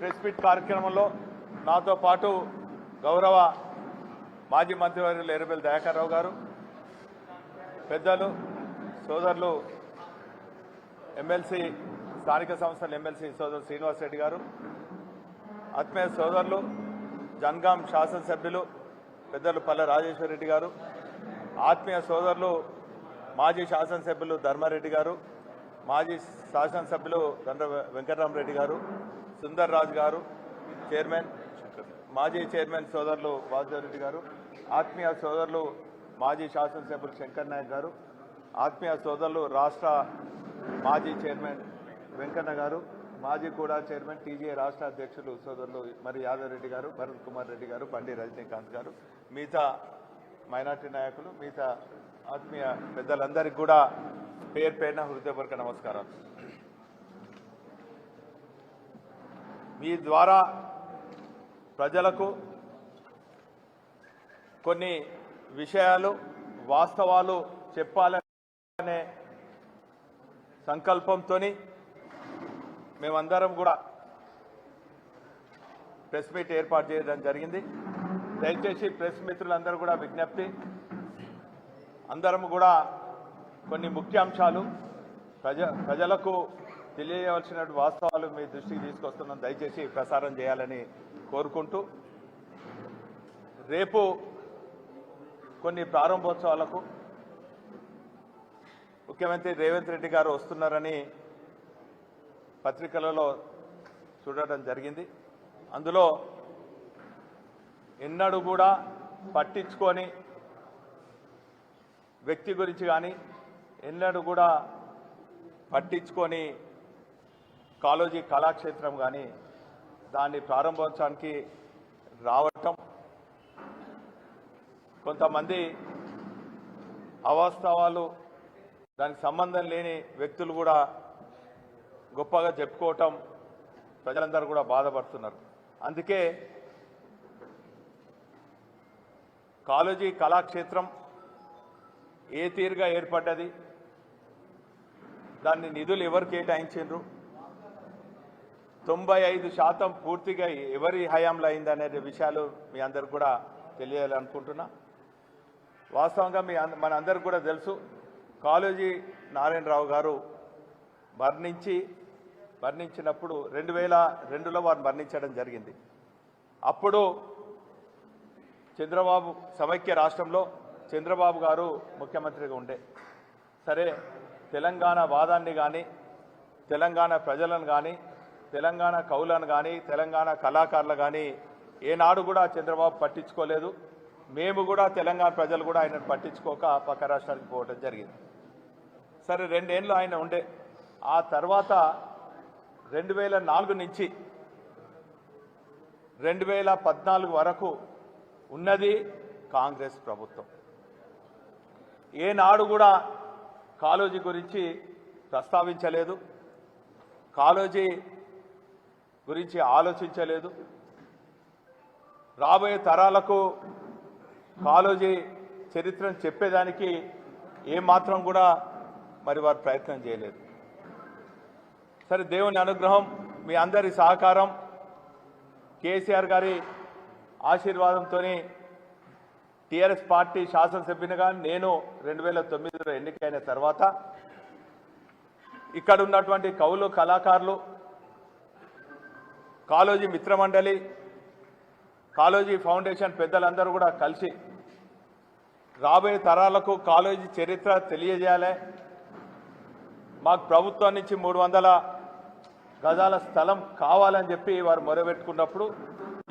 Press meet కార్యక్రమంలో నాతో పాటు గౌరవ మాజీ మంత్రివర్యులు ఎర్రబెల్లి దయాకర్ రావు గారు, పెద్దలు సోదరులు ఎమ్మెల్సీ స్థానిక సంస్థల ఎమ్మెల్సీ సోదరులు శ్రీనివాస్ రెడ్డి గారు, ఆత్మీయ సోదరులు జనగాం శాసనసభ్యులు పెద్దలు పల్ల రాజేశ్వర రెడ్డి గారు, ఆత్మీయ సోదరులు మాజీ శాసనసభ్యులు ధర్మారెడ్డి గారు, మాజీ శాసనసభ్యులు దండ్ర వెంకటరామరెడ్డి గారు, సుందర్ రాజు గారు, చైర్మన్ మాజీ చైర్మన్ సోదరులు వాసుదేవరెడ్డి గారు, ఆత్మీయ సోదరులు మాజీ శాసనసభ్యులు శంకర్ నాయక్ గారు, ఆత్మీయ సోదరులు రాష్ట్ర మాజీ చైర్మన్ వెంకన్న గారు, మాజీ కూడా చైర్మన్ టీజీఏ రాష్ట్ర అధ్యక్షులు సోదరులు మరి యాదవ్ రెడ్డి గారు, భరత్ కుమార్ రెడ్డి గారు, బండి రజనీకాంత్ గారు, మిగతా మైనార్టీ నాయకులు, మిగతా ఆత్మీయ పెద్దలందరికీ కూడా పేరు పేరున హృదయపూర్వక నమస్కారాలు. మీ ద్వారా ప్రజలకు కొన్ని విషయాలు వాస్తవాలు చెప్పాలనే సంకల్పంతో మేమందరం కూడా ప్రెస్ మీట్ ఏర్పాటు చేయడం జరిగింది. దయచేసి ప్రెస్ మిత్రులందరూ కూడా విజ్ఞప్తి, అందరం కూడా కొన్ని ముఖ్యాంశాలు ప్రజలకు తెలియవలసిన వాస్తవాలు మీ దృష్టికి తీసుకొస్తున్నాం, దయచేసి ప్రసారం చేయాలని కోరుకుంటూ, రేపు కొన్ని ప్రారంభోత్సవాలకు ముఖ్యమంత్రి రేవంత్ రెడ్డి గారు వస్తున్నారని పత్రికలలో చూడటం జరిగింది. అందులో ఎన్నడూ కూడా పట్టించుకొని వ్యక్తి గురించి కానీ ఎన్నడూ కూడా పట్టించుకొని కాళోజీ కళాక్షేత్రం కానీ దాన్ని ప్రారంభోత్సవానికి రావటం, కొంతమంది అవాస్తవాలు దానికి సంబంధం లేని వ్యక్తులు కూడా గొప్పగా చెప్పుకోవటం ప్రజలందరూ కూడా బాధపడుతున్నారు. అందుకే కాళోజీ కళాక్షేత్రం ఏ తీరుగా ఏర్పడ్డది, దాన్ని నిధులు ఎవరు కేటాయించారు, 95% పూర్తిగా ఎవరి హయాంలో అయిందనే విషయాలు మీ అందరికి కూడా తెలియాలనుకుంటున్నా. వాస్తవంగా మనందరికి కూడా తెలుసు, కాళోజీ నారాయణరావు గారు మరణించినప్పుడు 2002లో వారు మరణించడం జరిగింది. అప్పుడు చంద్రబాబు సమైక్య రాష్ట్రంలో చంద్రబాబు గారు ముఖ్యమంత్రిగా ఉండే. సరే, తెలంగాణ వాదాన్ని కానీ, తెలంగాణ ప్రజలను కానీ, తెలంగాణ కవులను కానీ, తెలంగాణ కళాకారులు కానీ ఏనాడు కూడా చంద్రబాబు పట్టించుకోలేదు. మేము కూడా తెలంగాణ ప్రజలు కూడా ఆయనను పట్టించుకోక పక్క రాష్ట్రానికి పోవడం జరిగింది. సరే, 2 ఏళ్ళు ఆయన ఉండే. ఆ తర్వాత 2004 నుంచి 2014 వరకు ఉన్నది కాంగ్రెస్ ప్రభుత్వం. ఏనాడు కూడా కాళోజీ గురించి ప్రస్తావించలేదు, కాళోజీ గురించి ఆలోచించలేదు. రాబోయే తరాలకు కాళోజీ చరిత్రను చెప్పేదానికి ఏమాత్రం కూడా మరి వారు ప్రయత్నం చేయలేదు. సరే, దేవుని అనుగ్రహం, మీ అందరి సహకారం, కేసీఆర్ గారి ఆశీర్వాదంతో టీఆర్ఎస్ పార్టీ శాసనసభ్యునిగా నేను 2009లో ఎన్నికైన తర్వాత ఇక్కడ ఉన్నటువంటి కవులు, కళాకారులు, కాళోజీ మిత్రమండలి, కాళోజీ ఫౌండేషన్ పెద్దలందరూ కూడా కలిసి రాబోయే తరాలకు కాళోజీ చరిత్ర తెలియజేయాలి, మాకు ప్రభుత్వం నుంచి 300 గజాల స్థలం కావాలని చెప్పి వారు మొరబెట్టుకున్నప్పుడు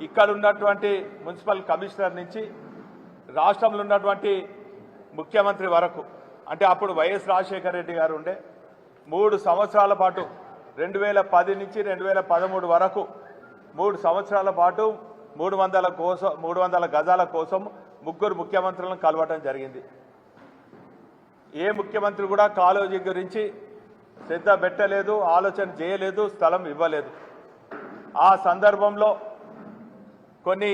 ఇక్కడ ఉన్నటువంటి మున్సిపల్ కమిషనర్ నుంచి రాష్ట్రంలో ఉన్నటువంటి ముఖ్యమంత్రి వరకు, అంటే అప్పుడు వైఎస్ రాజశేఖర రెడ్డి గారు ఉండే, 3 సంవత్సరాల పాటు 2010 నుంచి 2013 వరకు 3 సంవత్సరాల పాటు 300 గజాల కోసం 3 ముఖ్యమంత్రులను కలవటం జరిగింది. ఏ ముఖ్యమంత్రి కూడా కాళోజీ గురించి శ్రద్ధ పెట్టలేదు, ఆలోచన చేయలేదు, స్థలం ఇవ్వలేదు. ఆ సందర్భంలో కొన్ని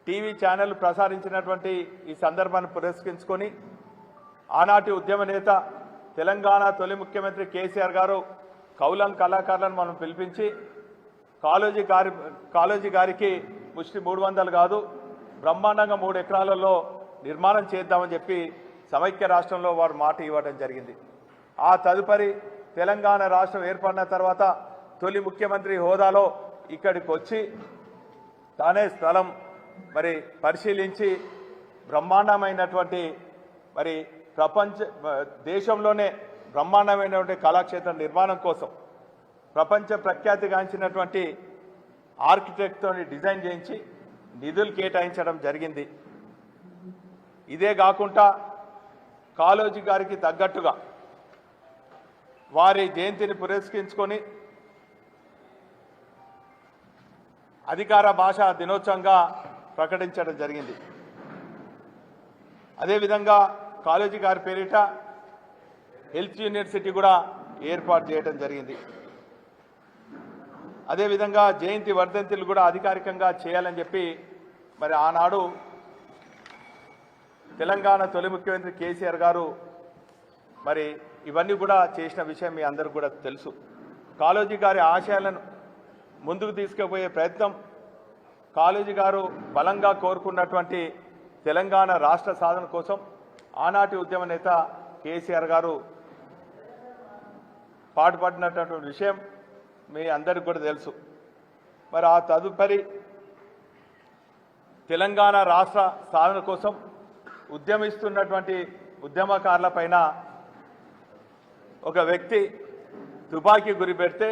టీవీ ఛానల్ ప్రసారించినటువంటి ఈ సందర్భాన్ని పురస్కరించుకొని ఆనాటి ఉద్యమ నేత తెలంగాణ తొలి ముఖ్యమంత్రి కేసీఆర్ గారు కౌలం కళాకారులను మనం పిలిపించి కాళోజీ గారికి ముష్టి 300 కాదు, బ్రహ్మాండంగా 3 ఎకరాలలో నిర్మాణం చేద్దామని చెప్పి సమైక్య రాష్ట్రంలో వారు మాట ఇవ్వడం జరిగింది. ఆ తదుపరి తెలంగాణ రాష్ట్రం ఏర్పడిన తర్వాత తొలి ముఖ్యమంత్రి హోదాలో ఇక్కడికి వచ్చి తానే స్థలం మరి పరిశీలించి బ్రహ్మాండమైనటువంటి మరి దేశంలోనే బ్రహ్మాండమైనటువంటి కళాక్షేత్ర నిర్మాణం కోసం ప్రపంచ ప్రఖ్యాతిగాంచినటువంటి ఆర్కిటెక్ట్తో డిజైన్ చేయించి నిధులు కేటాయించడం జరిగింది. ఇదే కాకుండా కాళోజీ గారికి తగ్గట్టుగా వారి జయంతిని పురస్కరించుకొని అధికార భాషా దినోత్సవంగా ప్రకటించడం జరిగింది. అదేవిధంగా కాళోజీ గారి పేరిట హెల్త్ యూనివర్సిటీ కూడా ఏర్పాటు చేయడం జరిగింది. అదేవిధంగా జయంతి వర్ధంతులు కూడా అధికారికంగా చేయాలని చెప్పి మరి ఆనాడు తెలంగాణ తొలి ముఖ్యమంత్రి కేసీఆర్ గారు మరి ఇవన్నీ కూడా చేసిన విషయం మీ అందరికీ కూడా తెలుసు. కాళోజీ గారి ఆశయాలను ముందుకు తీసుకుపోయే ప్రయత్నం, కాళోజీ గారు బలంగా కోరుకున్నటువంటి తెలంగాణ రాష్ట్ర సాధన కోసం ఆనాటి ఉద్యమ నేత కేసీఆర్ గారు పాటుపడినటువంటి విషయం మీ అందరికీ కూడా తెలుసు. మరి ఆ తదుపరి తెలంగాణ రాష్ట్ర సాధన కోసం ఉద్యమిస్తున్నటువంటి ఉద్యమకారుల పైన ఒక వ్యక్తి తుపాకీ గురి పెడితే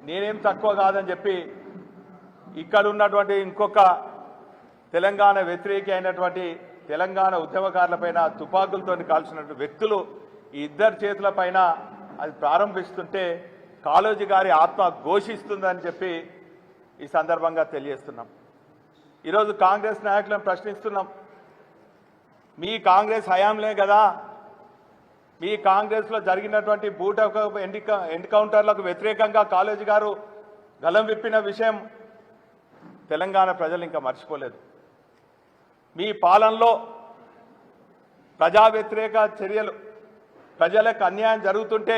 నేనేం తక్కువ కాదని చెప్పి ఇక్కడ ఉన్నటువంటి ఇంకొక తెలంగాణ వ్యతిరేకి అయినటువంటి తెలంగాణ ఉద్యమకారుల పైన తుపాకులతో కాల్చినటువంటి వ్యక్తులు ఈ ఇద్దరి చేతుల పైన అది ప్రారంభిస్తుంటే కాళోజీ గారి ఆత్మ ఘోషిస్తుందని చెప్పి ఈ సందర్భంగా తెలియజేస్తున్నాం. ఈరోజు కాంగ్రెస్ నాయకులను ప్రశ్నిస్తున్నాం. మీ కాంగ్రెస్ హయాంలే కదా, మీ కాంగ్రెస్లో జరిగినటువంటి బూటక ఎన్కౌంటర్లకు వ్యతిరేకంగా కాళోజీ గారు గలం విప్పిన విషయం తెలంగాణ ప్రజలు ఇంకా మర్చిపోలేదు. మీ పాలనలో ప్రజా వ్యతిరేక చర్యలు, ప్రజలకు అన్యాయం జరుగుతుంటే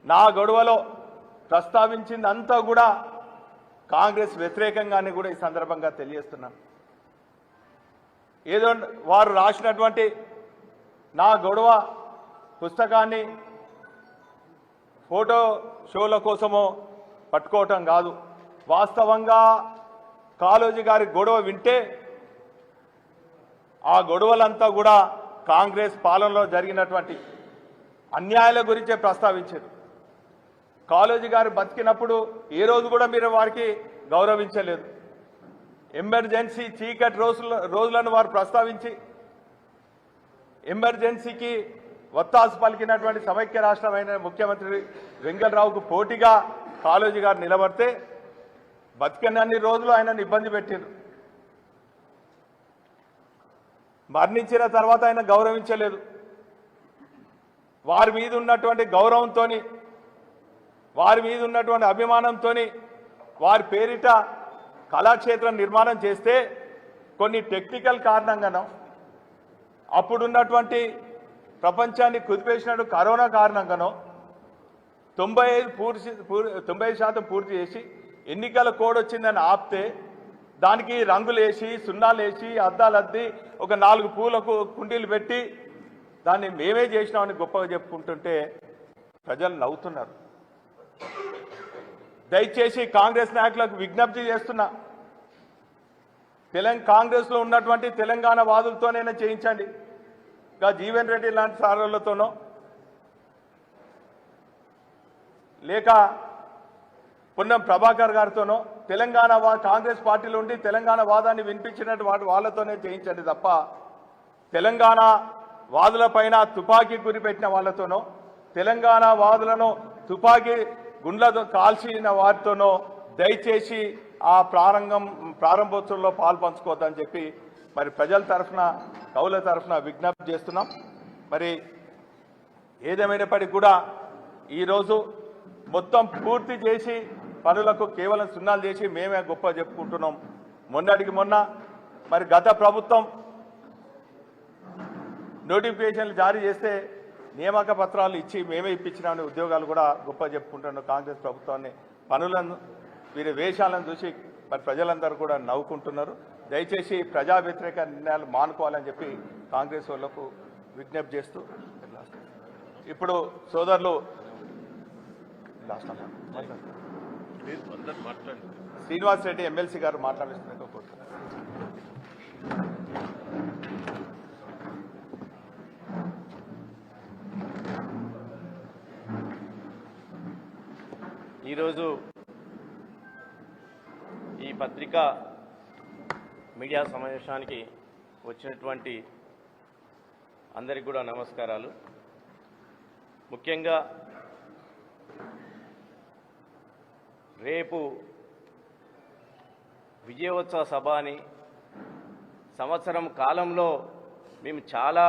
నా గొడవలో ప్రస్తావించిందంతా కూడా కాంగ్రెస్ వ్యతిరేకంగానే కూడా ఈ సందర్భంగా తెలియజేస్తున్నాను. ఏదో వారు రాసినటువంటి నా గొడవ పుస్తకాన్ని ఫోటో షోల కోసమో పట్టుకోవటం కాదు. వాస్తవంగా కాళోజీ గారి గొడవ వింటే ఆ గొడవలంతా కూడా కాంగ్రెస్ పాలనలో జరిగినటువంటి అన్యాయాల గురించే ప్రస్తావించారు. కాళోజీ గారు బతికినప్పుడు ఏ రోజు కూడా మీరు వారికి గౌరవించలేదు. ఎమర్జెన్సీ చీకటి రోజులను వారు ప్రస్తావించి ఎమర్జెన్సీకి వత్తాసు పలికినటువంటి సమైక్య రాష్ట్రమైన ముఖ్యమంత్రి వెంగళరావుకు పోటీగా కాళోజీ గారు నిలబడితే బతికినన్ని రోజులు ఆయనను ఇబ్బంది పెట్టారు. మరణించిన తర్వాత ఆయన గౌరవించలేదు. వారి మీద ఉన్నటువంటి గౌరవంతో, వారి మీద ఉన్నటువంటి అభిమానంతో వారి పేరిట కళాక్షేత్రం నిర్మాణం చేస్తే కొన్ని టెక్నికల్ కారణంగానో, అప్పుడున్నటువంటి ప్రపంచాన్ని కుదిపేసినట్టు కరోనా కారణంగానో 95% పూర్తి చేసి ఎన్నికల కోడ్ వచ్చిందని ఆపితే దానికి రంగులేసి సున్నాలేసి అద్దాలద్ది ఒక 4 పూలకు కుండీలు పెట్టి దాన్ని మేమే చేసినామని గొప్పగా చెప్పుకుంటుంటే ప్రజలు నవ్వుతున్నారు. దయచేసి కాంగ్రెస్ నాయకులకు విజ్ఞప్తి చేస్తున్నా, కాంగ్రెస్లో ఉన్నటువంటి తెలంగాణ వాదులతోనైనా చేయించండి. ఇంకా జీవన్ రెడ్డి లాంటి సారులతోనో లేక పొన్నం ప్రభాకర్ గారితోనో తెలంగాణ కాంగ్రెస్ పార్టీలో ఉండి తెలంగాణ వాదాన్ని వినిపించినట్టు వాళ్ళతోనే చేయించండి తప్ప తెలంగాణ వాదుల పైన తుపాకీ గురిపెట్టిన వాళ్ళతోనో తెలంగాణ వాదులను తుపాకీ గుండ్లతో కాల్చిన వారితోనో దయచేసి ఆ ప్రారంభోత్సవంలో పాల్పంచుకోవద్దని చెప్పి మరి ప్రజల తరఫున కౌల తరఫున విజ్ఞప్తి చేస్తున్నాం. మరి ఏదేమైనప్పటికీ కూడా ఈరోజు మొత్తం పూర్తి చేసి పనులకు కేవలం సున్నాలు చేసి మేమే గొప్ప చెప్పుకుంటున్నాం. మొన్నటికి మొన్న మరి గత ప్రభుత్వం నోటిఫికేషన్లు జారీ చేస్తే నియామక పత్రాలు ఇచ్చి మేమే ఇప్పించినామని ఉద్యోగాలు కూడా గొప్ప చెప్పుకుంటున్నాం. కాంగ్రెస్ ప్రభుత్వాన్ని పనులను వీరి వేషాలను చూసి మరి ప్రజలందరూ కూడా నవ్వుకుంటున్నారు. దయచేసి ప్రజా వ్యతిరేక నిర్ణయాలు మానుకోవాలని చెప్పి కాంగ్రెస్ వాళ్ళకు విజ్ఞప్తి చేస్తూ ఇప్పుడు సోదరులు శ్రీనివాస్ రెడ్డి ఎమ్మెల్సీ గారు మాట్లాడుతున్నారు. ఈరోజు ఈ పత్రికా మీడియా సమావేశానికి వచ్చినటువంటి అందరికీ కూడా నమస్కారాలు. ముఖ్యంగా రేపు విజయోత్సవ సభ అని సంవత్సరం కాలంలో మేము చాలా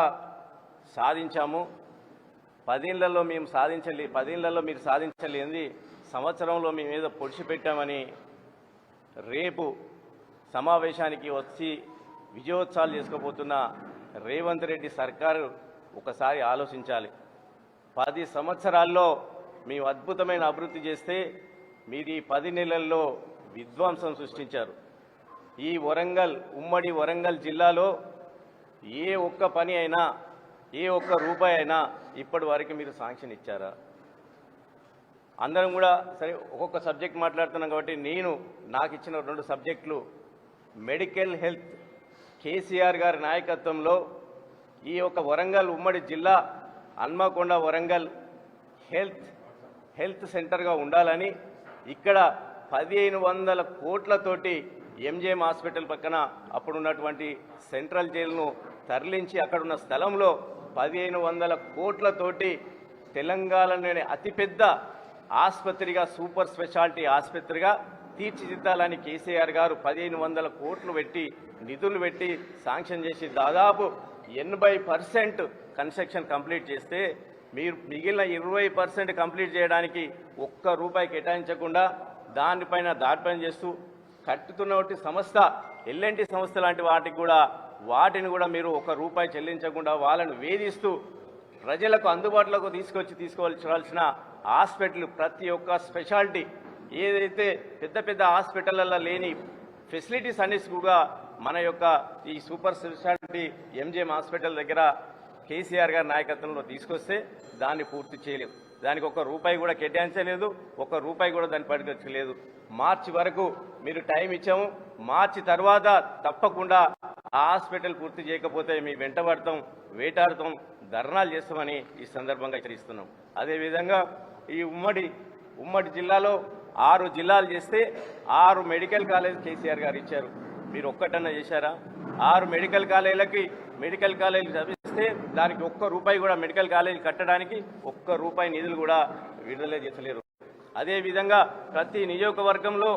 సాధించాము, 10 ఏళ్లలో మేము 10 ఏళ్లలో మీరు సాధించలేనిది సంవత్సరంలో మేము ఏదో పొడిచిపెట్టామని రేపు సమావేశానికి వచ్చి విజయోత్సవాలు చేసుకోబోతున్న రేవంత్ రెడ్డి సర్కారు ఒకసారి ఆలోచించాలి. 10 సంవత్సరాల్లో మేము అద్భుతమైన అభివృద్ధి చేస్తే మీరు ఈ 10 నెలల్లో విధ్వంసం సృష్టించారు. ఈ ఉమ్మడి వరంగల్ జిల్లాలో ఏ ఒక్క పని అయినా, ఏ ఒక్క రూపాయి అయినా ఇప్పటి వరకు మీరు శాంక్షన్ ఇచ్చారా? అందరం కూడా సరే ఒక్కొక్క సబ్జెక్ట్ మాట్లాడుతున్నాం కాబట్టి నాకు ఇచ్చిన 2 సబ్జెక్టులు మెడికల్ హెల్త్ కేసీఆర్ గారి నాయకత్వంలో ఈ యొక్క వరంగల్ ఉమ్మడి జిల్లా హన్మకొండ వరంగల్ హెల్త్ సెంటర్గా ఉండాలని ఇక్కడ 1500 కోట్లతోటి ఎంజేఎం హాస్పిటల్ పక్కన అప్పుడున్నటువంటి సెంట్రల్ జైలును తరలించి అక్కడున్న స్థలంలో 1500 కోట్లతోటి తెలంగాణలోని అతిపెద్ద ఆసుపత్రిగా సూపర్ స్పెషాలిటీ ఆసుపత్రిగా తీర్చిదిద్దాలని కేసీఆర్ గారు 1500 కోట్లు పెట్టి నిధులు పెట్టి శాంక్షన్ చేసి దాదాపు 80% కన్స్ట్రక్షన్ కంప్లీట్ చేస్తే మీరు మిగిలిన 20% కంప్లీట్ చేయడానికి ఒక్క రూపాయి కేటాయించకుండా దాటిపైన చేస్తూ కట్టుతున్నటువంటి సంస్థ ఎల్ఎన్టీ సంస్థ లాంటి వాటిని కూడా మీరు ఒక్క రూపాయి చెల్లించకుండా వాళ్ళను వేధిస్తూ ప్రజలకు అందుబాటులోకి తీసుకువచ్చాల్సిన హాస్పిటల్ ప్రతి ఒక్క స్పెషాలిటీ ఏదైతే పెద్ద హాస్పిటళ్ళల్లో లేని ఫెసిలిటీస్ అన్నిటి కూడా మన యొక్క ఈ సూపర్ స్పెషాలిటీ ఎంజేఎం హాస్పిటల్ దగ్గర కేసీఆర్ గారి నాయకత్వంలో తీసుకొస్తే దాన్ని పూర్తి చేయలేదు. దానికి ఒక్క రూపాయి కూడా కేటాయించలేదు, ఒక్క రూపాయి కూడా దాన్ని పట్టుకొచ్చలేదు. మార్చి వరకు మీరు టైం ఇచ్చాము. మార్చి తర్వాత తప్పకుండా ఆ హాస్పిటల్ పూర్తి చేయకపోతే మీ వెంటబడతాం, వేటాడుతాం, ధర్నాలు చేస్తామని ఈ సందర్భంగా హెచ్చరిస్తున్నాం. అదేవిధంగా ఈ ఉమ్మడి జిల్లాలో 6 జిల్లాలు చేస్తే 6 మెడికల్ కాలేజ్ కేసీఆర్ గారు ఇచ్చారు. మీరు ఒక్కటన్నా చేశారా? 6 మెడికల్ కాలేజీలు చదివిస్తే దానికి ఒక్క రూపాయి కూడా మెడికల్ కాలేజీ కట్టడానికి ఒక్క రూపాయి నిధులు కూడా విడుదల చేసలేరు. అదేవిధంగా ప్రతి నియోజకవర్గంలో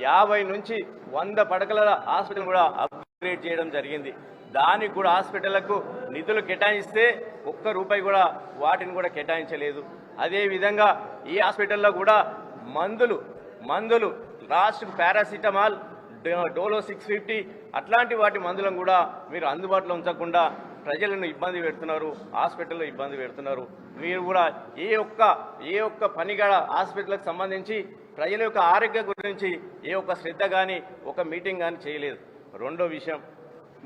50 నుంచి 100 పడకల హాస్పిటల్ కూడా అప్గ్రేడ్ చేయడం జరిగింది. దానికి కూడా హాస్పిటళ్లకు నిధులు కేటాయిస్తే ఒక్క రూపాయి కూడా వాటిని కూడా కేటాయించలేదు. అదేవిధంగా ఈ హాస్పిటల్లో కూడా మందులు లాస్ట్ పారాసిటమాల్, డోలో 650 అట్లాంటి వాటి మందులను కూడా మీరు అందుబాటులో ఉంచకుండా ప్రజలను ఇబ్బంది పెడుతున్నారు, హాస్పిటల్లో ఇబ్బంది పెడుతున్నారు. మీరు కూడా ఏ ఒక్క పనిగడ హాస్పిటల్కి సంబంధించి ప్రజల యొక్క ఆరోగ్యం గురించి ఏ ఒక్క శ్రద్ధ కానీ ఒక మీటింగ్ కానీ చేయలేదు. రెండో విషయం,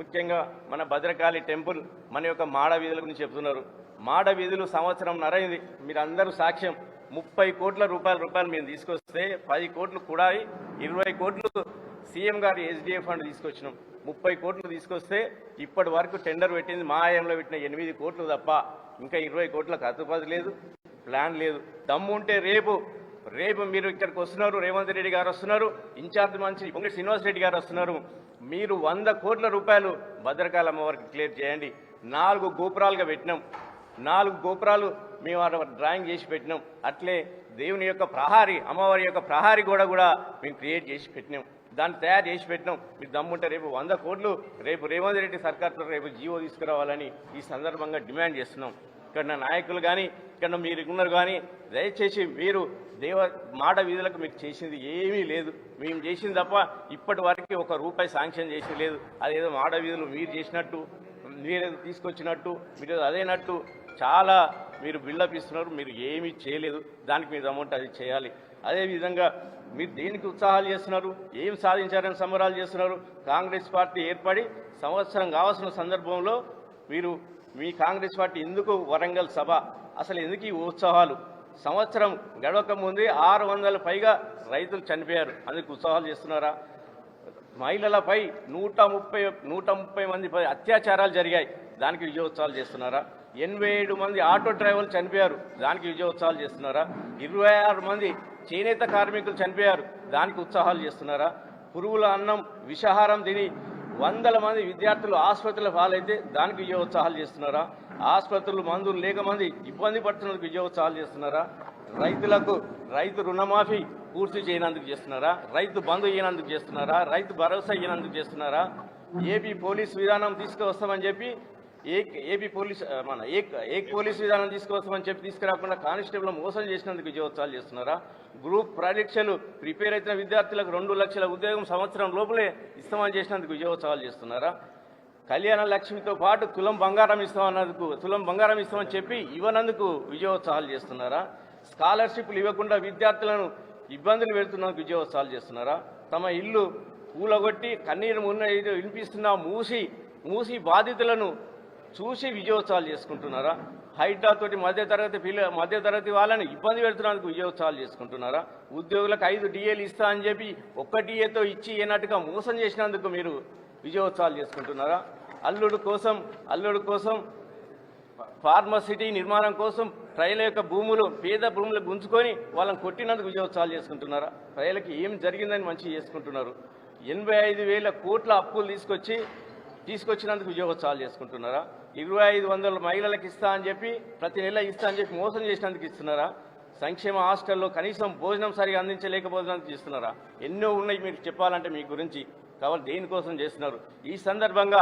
ముఖ్యంగా మన భద్రకాళి టెంపుల్ మన యొక్క మాడ వీధుల గురించి చెప్తున్నారు. మాడ వీధులు సంవత్సరం నరైంది, మీరు అందరూ సాక్ష్యం. 30 కోట్ల రూపాయలు మేము తీసుకొస్తే 10 కోట్లు కూడా 20 కోట్లు సీఎం గారు ఎస్డిఎఫ్ ఫండ్ తీసుకొచ్చినాం. 30 కోట్లు తీసుకొస్తే ఇప్పటి వరకు టెండర్ పెట్టింది మా ఆయంలో పెట్టిన 8 కోట్లు తప్ప ఇంకా 20 కోట్లకు అతుపది లేదు, ప్లాన్ లేదు. దమ్ము ఉంటే రేపు మీరు ఇక్కడికి వస్తున్నారు, రేవంత్ రెడ్డి గారు వస్తున్నారు, ఇన్ఛార్జ్ మంత్రి పొంగులేటి శ్రీనివాస్ రెడ్డి గారు వస్తున్నారు. మీరు 100 కోట్ల రూపాయలు భద్రకాళి అమ్మవారికి క్లియర్ చేయండి. 4 గోపురాలుగా పెట్టినాం, 4 గోపురాలు మేము డ్రాయింగ్ చేసి పెట్టినాం. అట్లే దేవుని యొక్క ప్రహారీ, అమ్మవారి యొక్క ప్రహారీ కూడా మేము క్రియేట్ చేసి పెట్టినాం, దాన్ని తయారు చేసి పెట్టినాం. మీరు దమ్ముంటే రేపు 100 కోట్లు రేపు రేవంత్ రెడ్డి సర్కార్తో రేపు జీవో తీసుకురావాలని ఈ సందర్భంగా డిమాండ్ చేస్తున్నాం. ఇక్కడ నా నాయకులు కానీ ఇక్కడ మీరు ఉన్నారు కానీ దయచేసి మీరు మాట వీధులకు మీరు చేసింది ఏమీ లేదు. మేము చేసింది తప్ప ఇప్పటి వరకు ఒక రూపాయి శాంక్షన్ చేసి లేదు. అదేదో మాట వీధులు మీరు చేసినట్టు, మీరేదో తీసుకొచ్చినట్టు, మీరు అదేనట్టు చాలా మీరు బిల్డప్ ఇస్తున్నారు. మీరు ఏమీ చేయలేదు. దానికి మీరు అమౌంట్ అది చేయాలి. అదేవిధంగా మీరు దేనికి ఉత్సాహాలు చేస్తున్నారు, ఏం సాధించారని సంబరాలు చేస్తున్నారు? కాంగ్రెస్ పార్టీ ఏర్పడి సంవత్సరం కావాల్సిన సందర్భంలో మీరు మీ కాంగ్రెస్ పార్టీ ఎందుకు వరంగల్ సభ, అసలు ఎందుకు ఈ ఉత్సవాలు? సంవత్సరం గడవక ముందే 600 పైగా రైతులు చనిపోయారు, అందుకు ఉత్సవాలు చేస్తున్నారా? మహిళలపై 130 మంది అత్యాచారాలు జరిగాయి, దానికి విజయోత్సవాలు చేస్తున్నారా? 87 మంది ఆటో డ్రైవర్లు చనిపోయారు, దానికి విజయోత్సవాలు చేస్తున్నారా? 26 మంది చేనేత కార్మికులు చనిపోయారు, దానికి ఉత్సాహాలు చేస్తున్నారా? పురుగుల అన్నం విషాహారం తిని 100 మంది విద్యార్థులు ఆసుపత్రుల పాలైతే దానికి విజయోత్సాహాలు చేస్తున్నారా? ఆసుపత్రులు మందులు లేక మంది ఇబ్బంది పడుతున్నందుకు విజయోత్సవాలు చేస్తున్నారా? రైతు రుణమాఫీ పూర్తి చేయనందుకు చేస్తున్నారా? రైతు బంధు ఇయ్యనందుకు చేస్తున్నారా? రైతు భరోసా ఇయ్యనందుకు చేస్తున్నారా? ఏపీ పోలీస్ విధానం తీసుకువస్తామని చెప్పి ఏపీ పోలీస్ ఏక్ పోలీస్ విధానం తీసుకువస్తామని చెప్పి తీసుకురాకుండా కానిస్టేబుల్ మోసం చేసినందుకు విజయోత్సవాలు చేస్తున్నారా? గ్రూప్ పరీక్షలు ప్రిపేర్ అవుతున్న విద్యార్థులకు 2 లక్షల ఉద్యోగం సంవత్సరం లోపలే ఇస్తామని చేసినందుకు విజయోత్సవాలు చేస్తున్నారా? కళ్యాణ లక్ష్మితో పాటు తులం బంగారం ఇస్తామని చెప్పి ఇవ్వనందుకు విజయోత్సవాలు చేస్తున్నారా? స్కాలర్షిప్లు ఇవ్వకుండా విద్యార్థులను ఇబ్బందులు పెడుతున్నందుకు విజయోత్సవాలు చేస్తున్నారా? తమ ఇల్లు కూలగొట్టి కన్నీరు వినిపిస్తున్న మూసి బాధితులను చూసి విజయోత్సవాలు చేసుకుంటున్నారా? హైడ్రా తోటి మధ్యతరగతి వాళ్ళని ఇబ్బంది పెడుతున్నందుకు విజయోత్సవాలు చేసుకుంటున్నారా? ఉద్యోగులకు 5 DAలు ఇస్తా అని చెప్పి 1 DAతో ఇచ్చి ఏనాటిగా మోసం చేసినందుకు మీరు విజయోత్సవాలు చేసుకుంటున్నారా? అల్లుడు కోసం ఫార్మసిటీ నిర్మాణం కోసం ప్రజల యొక్క పేద భూములు గుంజుకొని వాళ్ళని కొట్టినందుకు విజయోత్సవాలు చేసుకుంటున్నారా? ప్రజలకి ఏం జరిగిందని మంచిగా చేసుకుంటున్నారు. 85,000 కోట్ల అప్పులు తీసుకొచ్చినందుకు విజయోత్సవాలు చేసుకుంటున్నారా? 2,500 మహిళలకు ఇస్తా అని చెప్పి ప్రతి నెల ఇస్తా అని చెప్పి మోసం చేసినందుకు ఇస్తున్నారా? సంక్షేమ హాస్టల్లో కనీసం భోజనం సరిగా అందించలేకపోతున్నందుకు ఇస్తున్నారా? ఎన్నో ఉన్నాయి మీరు చెప్పాలంటే మీ గురించి. కాబట్టి దేనికోసం చేస్తున్నారు? ఈ సందర్భంగా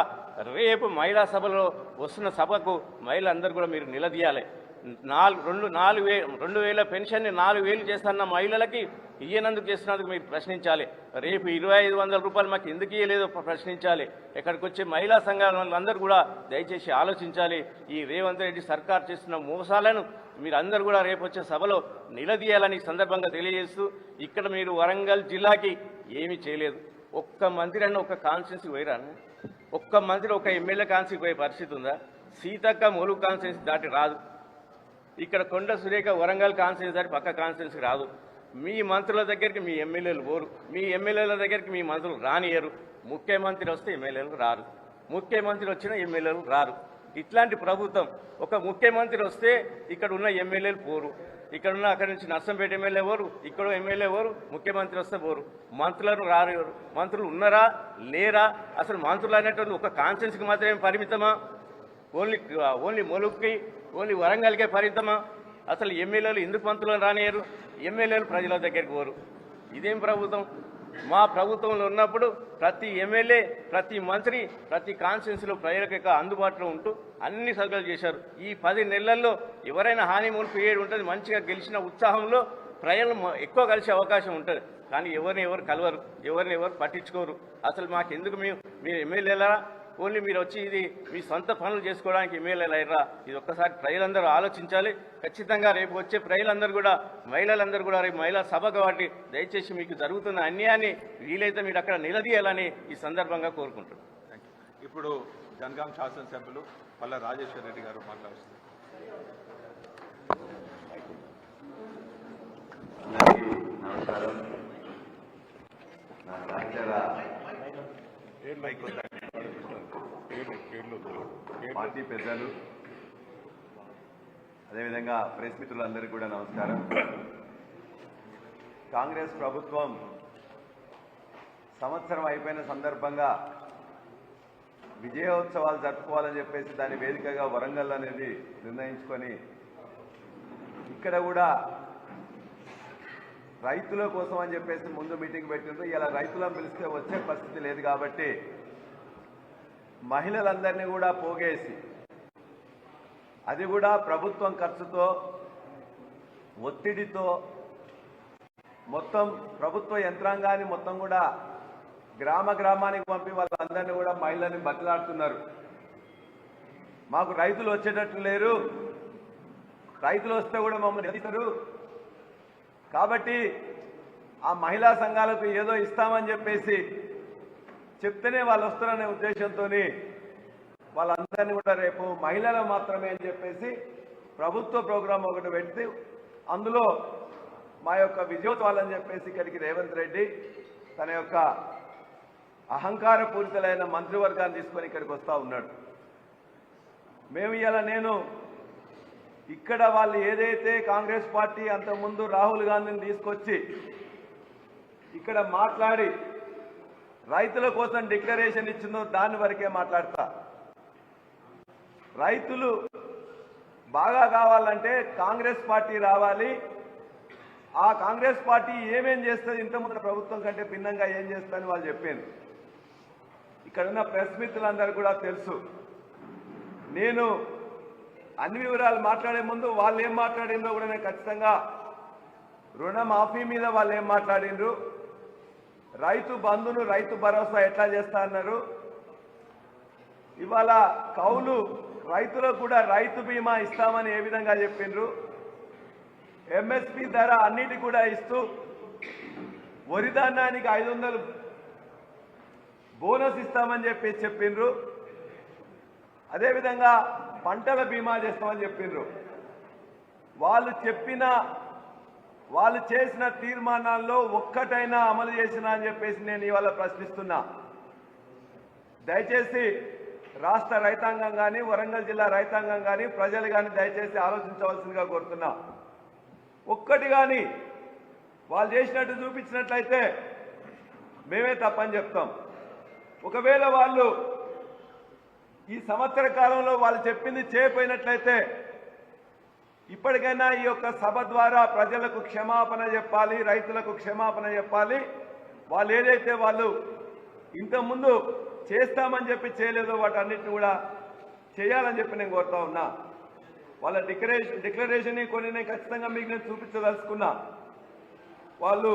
రేపు మహిళా సభలో వస్తున్న సభకు మహిళలందరూ కూడా మీరు నిలదీయాలి. 2,000 పెన్షన్ని 4,000 చేస్తున్న మహిళలకి ఇయ్యనందుకు చేస్తున్నందుకు మీరు ప్రశ్నించాలి. రేపు 2,500 రూపాయలు మాకు ఎందుకు ఇయ్యలేదో ప్రశ్నించాలి. ఇక్కడికి వచ్చే మహిళా సంఘాల వాళ్ళందరూ కూడా దయచేసి ఆలోచించాలి. ఈ రేవంత్ రెడ్డి సర్కార్ చేస్తున్న మోసాలను మీరందరూ కూడా రేపు వచ్చే సభలో నిలదీయాలని సందర్భంగా తెలియజేస్తూ, ఇక్కడ మీరు వరంగల్ జిల్లాకి ఏమీ చేయలేదు. ఒక్క మంత్రి అన్న ఒక కాన్స్టిట్యున్సీ పోయిరాను, ఒక్క మంత్రి ఒక ఎమ్మెల్యే కాన్స్టిట్యూన్సీ పోయే పరిస్థితి ఉందా? సీతక్క ములుగు కాన్స్టిట్యున్సీ దాటి రాదు. ఇక్కడ కొండ సురేఖ వరంగల్ కాన్స్టిట్యున్సీ దాటి పక్క కాన్స్టిట్యున్సీ రాదు. మీ మంత్రుల దగ్గరికి మీ ఎమ్మెల్యేలు పోరు, మీ ఎమ్మెల్యేల దగ్గరికి మీ మంత్రులు రానియరు. ముఖ్యమంత్రి వస్తే ఎమ్మెల్యేలు రారు, ముఖ్యమంత్రి వచ్చిన ఎమ్మెల్యేలు రారు. ఇట్లాంటి ప్రభుత్వం. ఒక ముఖ్యమంత్రి వస్తే ఇక్కడ ఉన్న ఎమ్మెల్యేలు పోరు, ఇక్కడున్న అక్కడి నుంచి నర్సంపేట ఎమ్మెల్యే పోరు, ఇక్కడ ఎమ్మెల్యే పోరు, ముఖ్యమంత్రి వస్తే పోరు. మంత్రులను రారు. మంత్రులు ఉన్నారా లేరా? అసలు మంత్రులు అనేటువంటి ఒక కాన్స్టిట్యున్సీకి మాత్రమే పరిమితమా? Only ములుగుకి only వరంగల్కే పరిమితమా? అసలు ఎమ్మెల్యేలు ఎందుకు మంత్రులను రానియరు? ఎమ్మెల్యేలు ప్రజల దగ్గరికి పోరు. ఇదేం ప్రభుత్వం? మా ప్రభుత్వంలో ఉన్నప్పుడు ప్రతి ఎమ్మెల్యే, ప్రతి మంత్రి, ప్రతి కాన్స్టిట్యున్సీలో ప్రజలకు అందుబాటులో ఉంటూ అన్ని సౌకర్యాలు చేశారు. ఈ 10 నెలల్లో ఎవరైనా హానీమూన్ పీరియడ్ ఉంటుంది, మంచిగా గెలిచిన ఉత్సాహంలో ప్రజలు ఎక్కువ కలిసే అవకాశం ఉంటుంది. కానీ ఎవరిని ఎవరు కలవరు, ఎవరిని ఎవరు పట్టించుకోరు. అసలు మాకెందుకు మీరు ఎమ్మెల్యేలా? ఓన్లీ మీరు వచ్చి ఇది మీ సొంత పనులు చేసుకోవడానికి ఎమ్మెల్యేలు అయ్యారా? ఇది ఒక్కసారి ప్రజలందరూ ఆలోచించాలి. ఖచ్చితంగా రేపు వచ్చే ప్రజలందరూ కూడా, మహిళలందరూ కూడా రేపు మహిళా సభ కాబట్టి దయచేసి మీకు జరుగుతున్న అన్యాయాన్ని వీలైతే మీరు అక్కడ నిలదీయాలని ఈ సందర్భంగా కోరుకుంటున్నాను. ఇప్పుడు జనగాం శాసనసభ్యులు పల్లా రాజేశ్వర రెడ్డి గారు మాట్లాడుతున్నారు. నమస్కారం. పార్టీ పెద్దలు, అదేవిధంగా ప్రెస్ మిత్రులందరికీ కూడా నమస్కారం. కాంగ్రెస్ ప్రభుత్వం సంవత్సరం అయిపోయిన సందర్భంగా విజయోత్సవాలు జరుపుకోవాలని చెప్పేసి దాని వేదికగా వరంగల్ అనేది నిర్ణయించుకొని ఇక్కడ కూడా రైతుల కోసం అని చెప్పేసి ముందు మీటింగ్ పెట్టిండ్రు. ఇలా రైతులను పిలిస్తే వచ్చే పరిస్థితి లేదు కాబట్టి మహిళలందరినీ కూడా పోగేసి, అది కూడా ప్రభుత్వం ఖర్చుతో, ఒత్తిడితో, మొత్తం ప్రభుత్వ యంత్రాంగాన్ని మొత్తం కూడా గ్రామానికి పంపి వాళ్ళందరినీ కూడా మహిళల్ని బతిలాడుతున్నారు. మాకు రైతులు వచ్చేటట్లు లేరు, రైతులు వస్తే కూడా మమ్మల్ని ఎదుగుతారు, కాబట్టి ఆ మహిళా సంఘాలకు ఏదో ఇస్తామని చెప్పేసి చెప్తేనే వాళ్ళు వస్తారనే ఉద్దేశంతో వాళ్ళందరినీ కూడా రేపు మహిళలు మాత్రమే అని చెప్పేసి ప్రభుత్వ ప్రోగ్రాం ఒకటి పెట్టి అందులో మా యొక్క విజయోత్సవాలని చెప్పేసి ఇక్కడికి రేవంత్ రెడ్డి తన యొక్క అహంకారపూరితమైన మంత్రివర్గాన్ని తీసుకొని ఇక్కడికి వస్తూ ఉన్నాడు. మేము ఇలా నేను ఇక్కడ వాళ్ళు ఏదైతే కాంగ్రెస్ పార్టీ అంతకుముందు రాహుల్ గాంధీని తీసుకొచ్చి ఇక్కడ మాట్లాడి రైతుల కోసం డిక్లరేషన్ ఇచ్చిందో దాని వరకే మాట్లాడతా. రైతులు బాగా కావాలంటే కాంగ్రెస్ పార్టీ రావాలి. ఆ కాంగ్రెస్ పార్టీ ఏమేం చేస్తుంది ఇంతకుముందు ప్రభుత్వం కంటే భిన్నంగా ఏం చేస్తుందని వాళ్ళు చెప్పారు. ఇక్కడున్న ప్రెస్ మిత్రులందరూ కూడా తెలుసు. నేను అన్ని వివరాలు మాట్లాడే ముందు వాళ్ళు ఏం మాట్లాడిండ్రో కూడా నేను ఖచ్చితంగా రుణమాఫీ మీద వాళ్ళు ఏం మాట్లాడిండ్రు, రైతు బంధును రైతు భరోసా ఎట్లా చేస్తా అన్నారు, ఇవాళ కౌలు రైతులకు కూడా రైతు బీమా ఇస్తామని ఏ విధంగా చెప్పిండ్రు, ఎంఎస్పి ధర అన్నిటి కూడా ఇస్తూ వరి ధాన్యానికి 500 బోనస్ ఇస్తామని చెప్పిండ్రు. అదేవిధంగా పంటల బీమా చేస్తామని చెప్పిండ్రు. వాళ్ళు చేసిన తీర్మానాల్లో ఒక్కటైనా అమలు చేసినా అని చెప్పేసి నేను ఇవాళ ప్రశ్నిస్తున్నా. దయచేసి రాష్ట్ర రైతాంగం కానీ వరంగల్ జిల్లా రైతాంగం కానీ ప్రజలు కానీ దయచేసి ఆలోచించవలసిందిగా కోరుతున్నా. ఒక్కటి కానీ వాళ్ళు చేసినట్టు చూపించినట్లయితే మేమే తప్పని చెప్తాం. ఒకవేళ వాళ్ళు ఈ సంవత్సర కాలంలో వాళ్ళు చెప్పింది చేయకపోయినట్లయితే ఇప్పటికైనా ఈ యొక్క సభ ద్వారా ప్రజలకు క్షమాపణ చెప్పాలి, రైతులకు క్షమాపణ చెప్పాలి. వాళ్ళు ఏదైతే వాళ్ళు ఇంతకుముందు చేస్తామని చెప్పి చేయలేదో వాటన్నిటిని కూడా చేయాలని చెప్పి నేను కోరుతా ఉన్నా. వాళ్ళ డిక్లరేషన్ కొన్ని నేను ఖచ్చితంగా మీకు నేను చూపించదలుచుకున్నా. వాళ్ళు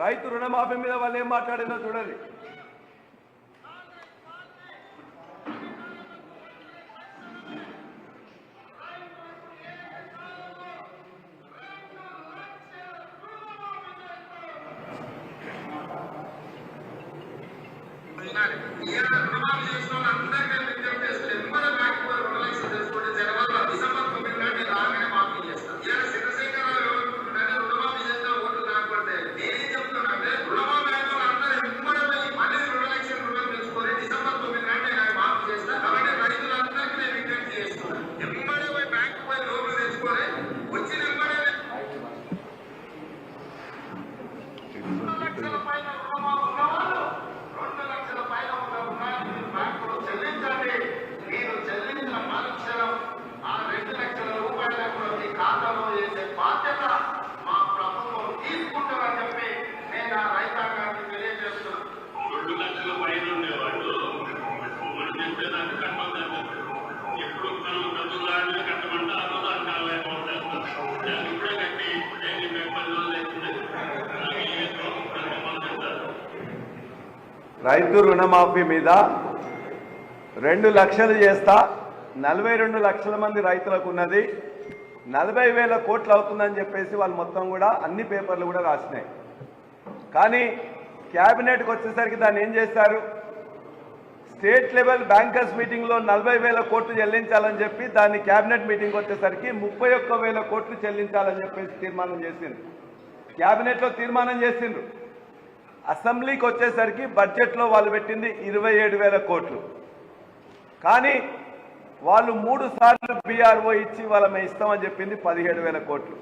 రైతు రుణమాఫీ మీద వాళ్ళు ఏం మాట్లాడినా చూడండి. రైతు రుణమాఫీ మీద 2 లక్షలు చేస్తా, 42 లక్షల మంది రైతులకు ఉన్నది, 40,000 కోట్లు అవుతుందని చెప్పేసి వాళ్ళు మొత్తం కూడా అన్ని పేపర్లు కూడా రాసినాయి. కానీ క్యాబినెట్కి వచ్చేసరికి దాన్ని ఏం చేశారు, స్టేట్ లెవెల్ బ్యాంకర్స్ మీటింగ్లో 40,000 కోట్లు చెల్లించాలని చెప్పి దాన్ని క్యాబినెట్ మీటింగ్ వచ్చేసరికి 31,000 కోట్లు చెల్లించాలని చెప్పేసి తీర్మానం చేసిండ్రు. క్యాబినెట్లో తీర్మానం చేసిండ్రు. అసెంబ్లీకి వచ్చేసరికి బడ్జెట్లో వాళ్ళు పెట్టింది 27,000 కోట్లు. కానీ వాళ్ళు 3 సార్లు బీఆర్ఓ ఇచ్చి వాళ్ళ మేము ఇస్తామని చెప్పింది 17,000 కోట్లు.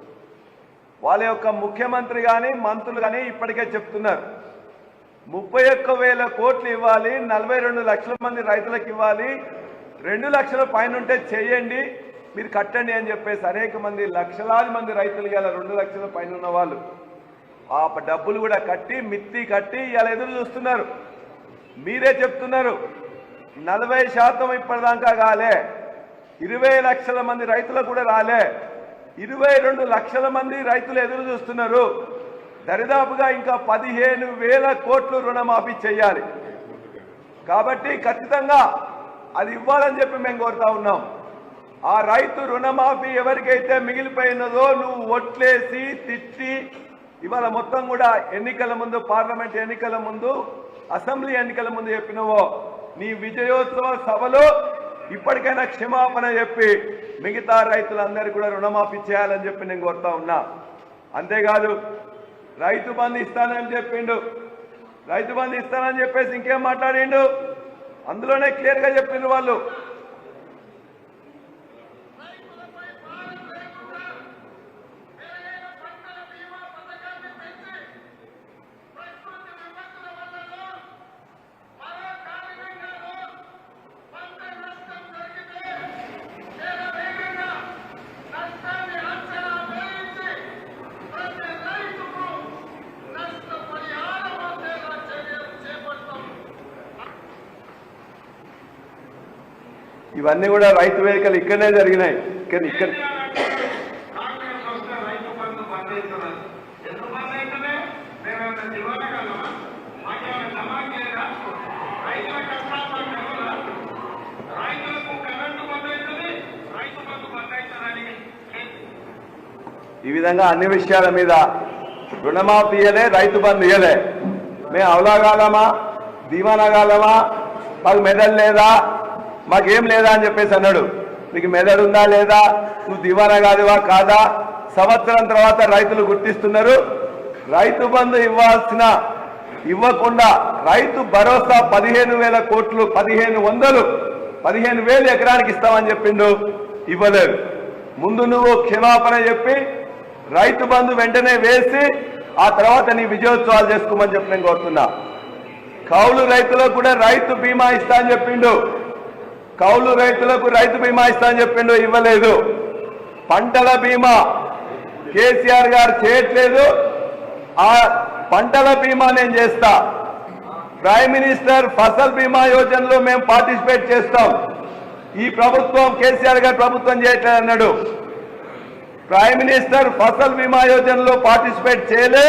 వాళ్ళ యొక్క ముఖ్యమంత్రి కానీ మంత్రులు కానీ ఇప్పటికే చెప్తున్నారు 31,000 కోట్లు ఇవ్వాలి, 42 లక్షల మంది రైతులకు ఇవ్వాలి, 2 లక్షల పైన ఉంటే చేయండి, మీరు కట్టండి అని చెప్పేసి అనేక మంది లక్షలాది మంది రైతులు ఇలా 2 లక్షల పైన ఉన్న వాళ్ళు ఆ డబ్బులు కూడా కట్టి మిత్తి కట్టి ఇలా ఎదురు చూస్తున్నారు. మీరే చెప్తున్నారు 40% ఇప్పటిదాకా కాలే, 20 లక్షల మంది రైతులకు కూడా రాలే, 22 లక్షల మంది రైతులు ఎదురు చూస్తున్నారు. దరిదాపుగా ఇంకా 15,000 కోట్లు రుణమాఫీ చేయాలి. కాబట్టి ఖచ్చితంగా అది ఇవ్వాలని చెప్పి మేము కోరుతా ఉన్నాం. ఆ రైతు రుణమాఫీ ఎవరికైతే మిగిలిపోయినదో నువ్వు ఒట్లేసి తిట్టి ఇవాళ మొత్తం కూడా ఎన్నికల ముందు, పార్లమెంట్ ఎన్నికల ముందు, అసెంబ్లీ ఎన్నికల ముందు చెప్పినవో నీ విజయోత్సవ సభలో ఇప్పటికైనా క్షమాపణ చెప్పి మిగతా రైతులందరికీ కూడా రుణమాఫీ చేయాలని చెప్పి నేను కోరుతా ఉన్నా. అంతేకాదు రైతు బంధు ఇస్తానని చెప్పిండు, రైతు బంధు ఇస్తానని చెప్పేసి ఇంకేం మాట్లాడిండు, అందులోనే క్లియర్గా చెప్పిండ్రు వాళ్ళు. ఇవన్నీ కూడా రైతు వేదికలు ఇక్కడనే జరిగినాయి. ఇక్కడ ఈ విధంగా అన్ని విషయాల మీద రుణమాఫీ ఇయ్యలే, రైతు బంధు ఇయ్యలే. మేము అవలాగాలమా, దీవానగాలమా, మాకు మెదడు లేదా, మాకేం లేదా అని చెప్పేసి అన్నాడు. నీకు మెదడు ఉందా లేదా, నువ్వు దివానా కాదువా కాదా, సంవత్సరం తర్వాత రైతులు గుర్తిస్తున్నారు. రైతు బంధు ఇవ్వకుండా రైతు భరోసా 15,000 కోట్లు, 15,000 ఎకరానికి ఇస్తామని చెప్పిండు, ఇవ్వలేదు. ముందు నువ్వు క్షమాపణ చెప్పి రైతు బంధు వెంటనే వేసి ఆ తర్వాత నీ విజయోత్సవాలు చేసుకోమని చెప్పి నేను కోరుతున్నా. కౌలు రైతులకు కూడా రైతు బీమా ఇస్తా అని చెప్పిండు, కౌలు రైతులకు రైతు బీమా ఇస్తా అని చెప్పిండు, ఇవ్వలేదు. పంటల బీమా కేసీఆర్ గారు చేయట్లేదు, ఆ పంటల బీమా నేను చేస్తా. ప్రైమ్ మినిస్టర్ ఫసల్ బీమా యోజనలో మేము పార్టిసిపేట్ చేస్తాం. ఈ ప్రభుత్వం, కేసీఆర్ గారు ప్రభుత్వం చేయట్లేదు అన్నాడు. ప్రైమ్ మినిస్టర్ ఫసల్ బీమా యోజనలో పార్టిసిపేట్ చేయలే.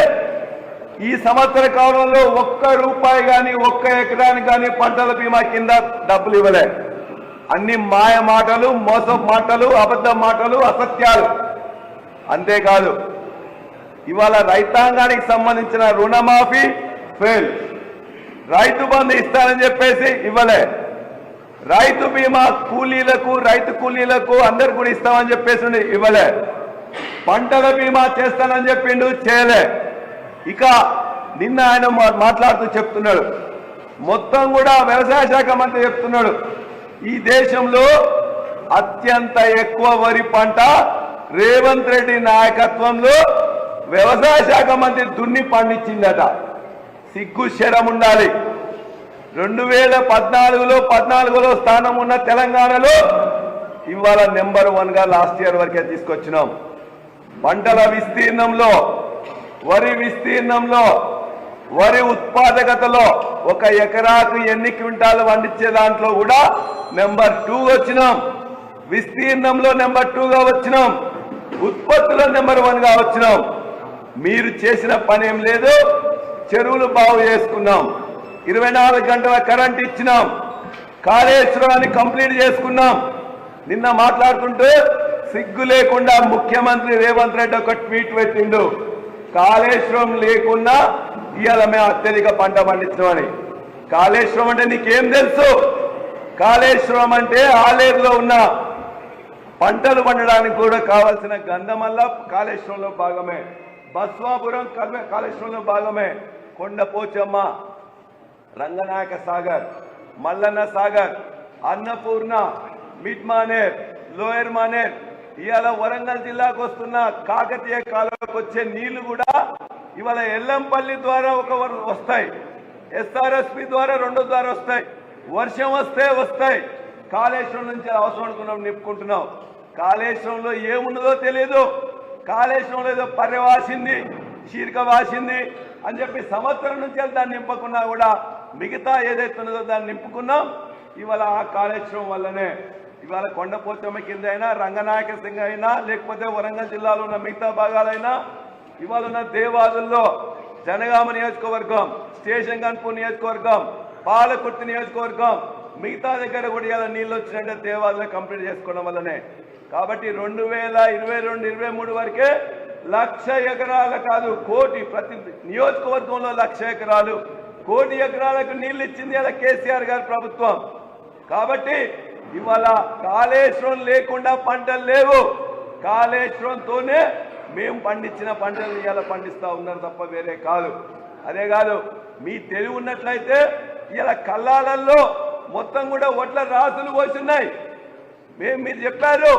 ఈ సంవత్సర కాలంలో ₹1 కానీ, 1 ఎకరానికి కానీ పంటల బీమా కింద డబ్బులు ఇవ్వలే. అన్ని మాయ మాటలు, మోసపు మాటలు, అబద్ధ మాటలు, అసత్యాలు. అంతేకాదు ఇవాళ రైతాంగానికి సంబంధించిన రుణమాఫీ ఫెయిల్, రైతు బంధు ఇస్తానని చెప్పేసి ఇవ్వలే, రైతు బీమా కూలీలకు, రైతు కూలీలకు అందరు కూడా ఇస్తామని చెప్పేసి ఇవ్వలే, పంటల బీమా చేస్తానని చెప్పిండు, చేయలే. ఇక నిన్న ఆయన మాట్లాడుతూ చెప్తున్నాడు, మొత్తం కూడా వ్యవసాయ శాఖ మంత్రి చెప్తున్నాడు, ఈ దేశంలో అత్యంత ఎక్కువ వరి పంట రేవంత్ రెడ్డి నాయకత్వంలో వ్యవసాయ శాఖ మంత్రి దున్ని పండించిందట. సిగ్గు శరం ఉండాలి. 2014లో స్థానం ఉన్న తెలంగాణలో ఇవాళ నెంబర్ 1గా లాస్ట్ ఇయర్ వరకే తీసుకొచ్చినాం. పంటల విస్తీర్ణంలో, వరి విస్తీర్ణంలో, వరి ఉత్పాదకతలో, 1 ఎకరాకు ఎన్ని క్వింటాలు పండించే దాంట్లో కూడా నెంబర్ 2 వచ్చినాం. విస్తీర్ణంలో నెంబర్ 2గా వచ్చినాం. ఉత్పత్తిలో నెంబర్ 1గా వచ్చినాం. మీరు చేసిన పని ఏం లేదు. చెరువులు బాగు చేసుకున్నాం, 24 గంటల కరెంట్ ఇచ్చినాం, కాళేశ్వరాన్ని కంప్లీట్ చేసుకున్నాం. నిన్న మాట్లాడుతుంటే సిగ్గు లేకుండా ముఖ్యమంత్రి రేవంత్ రెడ్డి ఒక ట్వీట్ పెట్టిండు, కాళేశ్వరం లేకున్నా ఇవాళ మేము అత్యధిక పంట పండించామని. కాళేశ్వరం అంటే నీకేం తెలుసు? కాళేశ్వరం అంటే ఆలేరులో ఉన్న పంటలు పండడానికి కూడా కావాల్సిన గంధమల్ల కాళేశ్వరంలో భాగమే, బస్వాపురం కాళేశ్వరంలో భాగమే, కొండపోచమ్మ, రంగనాయక సాగర్, మల్లన్న సాగర్, అన్నపూర్ణ, మిడ్ మానేర్, లోయర్ మానేర్, ఇవాళ వరంగల్ జిల్లాకు వస్తున్న కాకతీయ కాలువకు వచ్చే నీళ్లు కూడా ఇవాళ ఎల్లంపల్లి ద్వారా వస్తాయి, ఎస్ఆర్ఎస్పి ద్వారా 2 ద్వారా వస్తాయి. వర్షం వస్తే వస్తాయి. కాళేశ్వరం నుంచి అవసరం అనుకున్నాం, నింపుకుంటున్నాం. కాళేశ్వరంలో ఏమున్నదో తెలియదు. కాళేశ్వరంలో ఏదో పర్రె వాసింది, చీరిక వాసింది అని చెప్పి సంవత్సరం నుంచి దాన్ని నింపకున్నా కూడా మిగతా ఏదైతే ఉన్నదో దాన్ని నింపుకున్నాం. ఇవాళ ఆ కాళేశ్వరం వల్లనే ఇవాళ కొండపోచమ్మ కింద అయినా, రంగనాయక సింగ్ అయినా, లేకపోతే వరంగల్ జిల్లాలో ఉన్న మిగతా భాగాలైనా, ఇవాళ ఉన్న దేవాదుల్లో జనగామ నియోజకవర్గం, స్టేషన్ గన్పూర్ నియోజకవర్గం, పాలకుర్తి నియోజకవర్గం, మిగతా దగ్గర కూడా ఇలా నీళ్ళు వచ్చినట్టే దేవాదులు కంప్లీట్ చేసుకోవడం వల్లనే. కాబట్టి 2022-23 వరకే 1,00,000 ఎకరాలు కాదు, కోటి, ప్రతి నియోజకవర్గంలో 1,00,000 ఎకరాలు, కోటి ఎకరాలకు నీళ్లు ఇచ్చింది ఇలా కేసీఆర్ గారి ప్రభుత్వం. కాబట్టి ఇవాళ కాళేశ్వరం లేకుండా పంటలు లేవు. కాళేశ్వరంతోనే మేము పండించిన పంటలు ఇవాళ పండిస్తా ఉన్నారు తప్ప వేరే కాదు. అదే కాదు, మీ తెలివి ఉన్నట్లయితే ఇలా కల్లాలల్లో మొత్తం కూడా ఒట్ల రాసులు పోతున్నాయి. మీరు చెప్పారు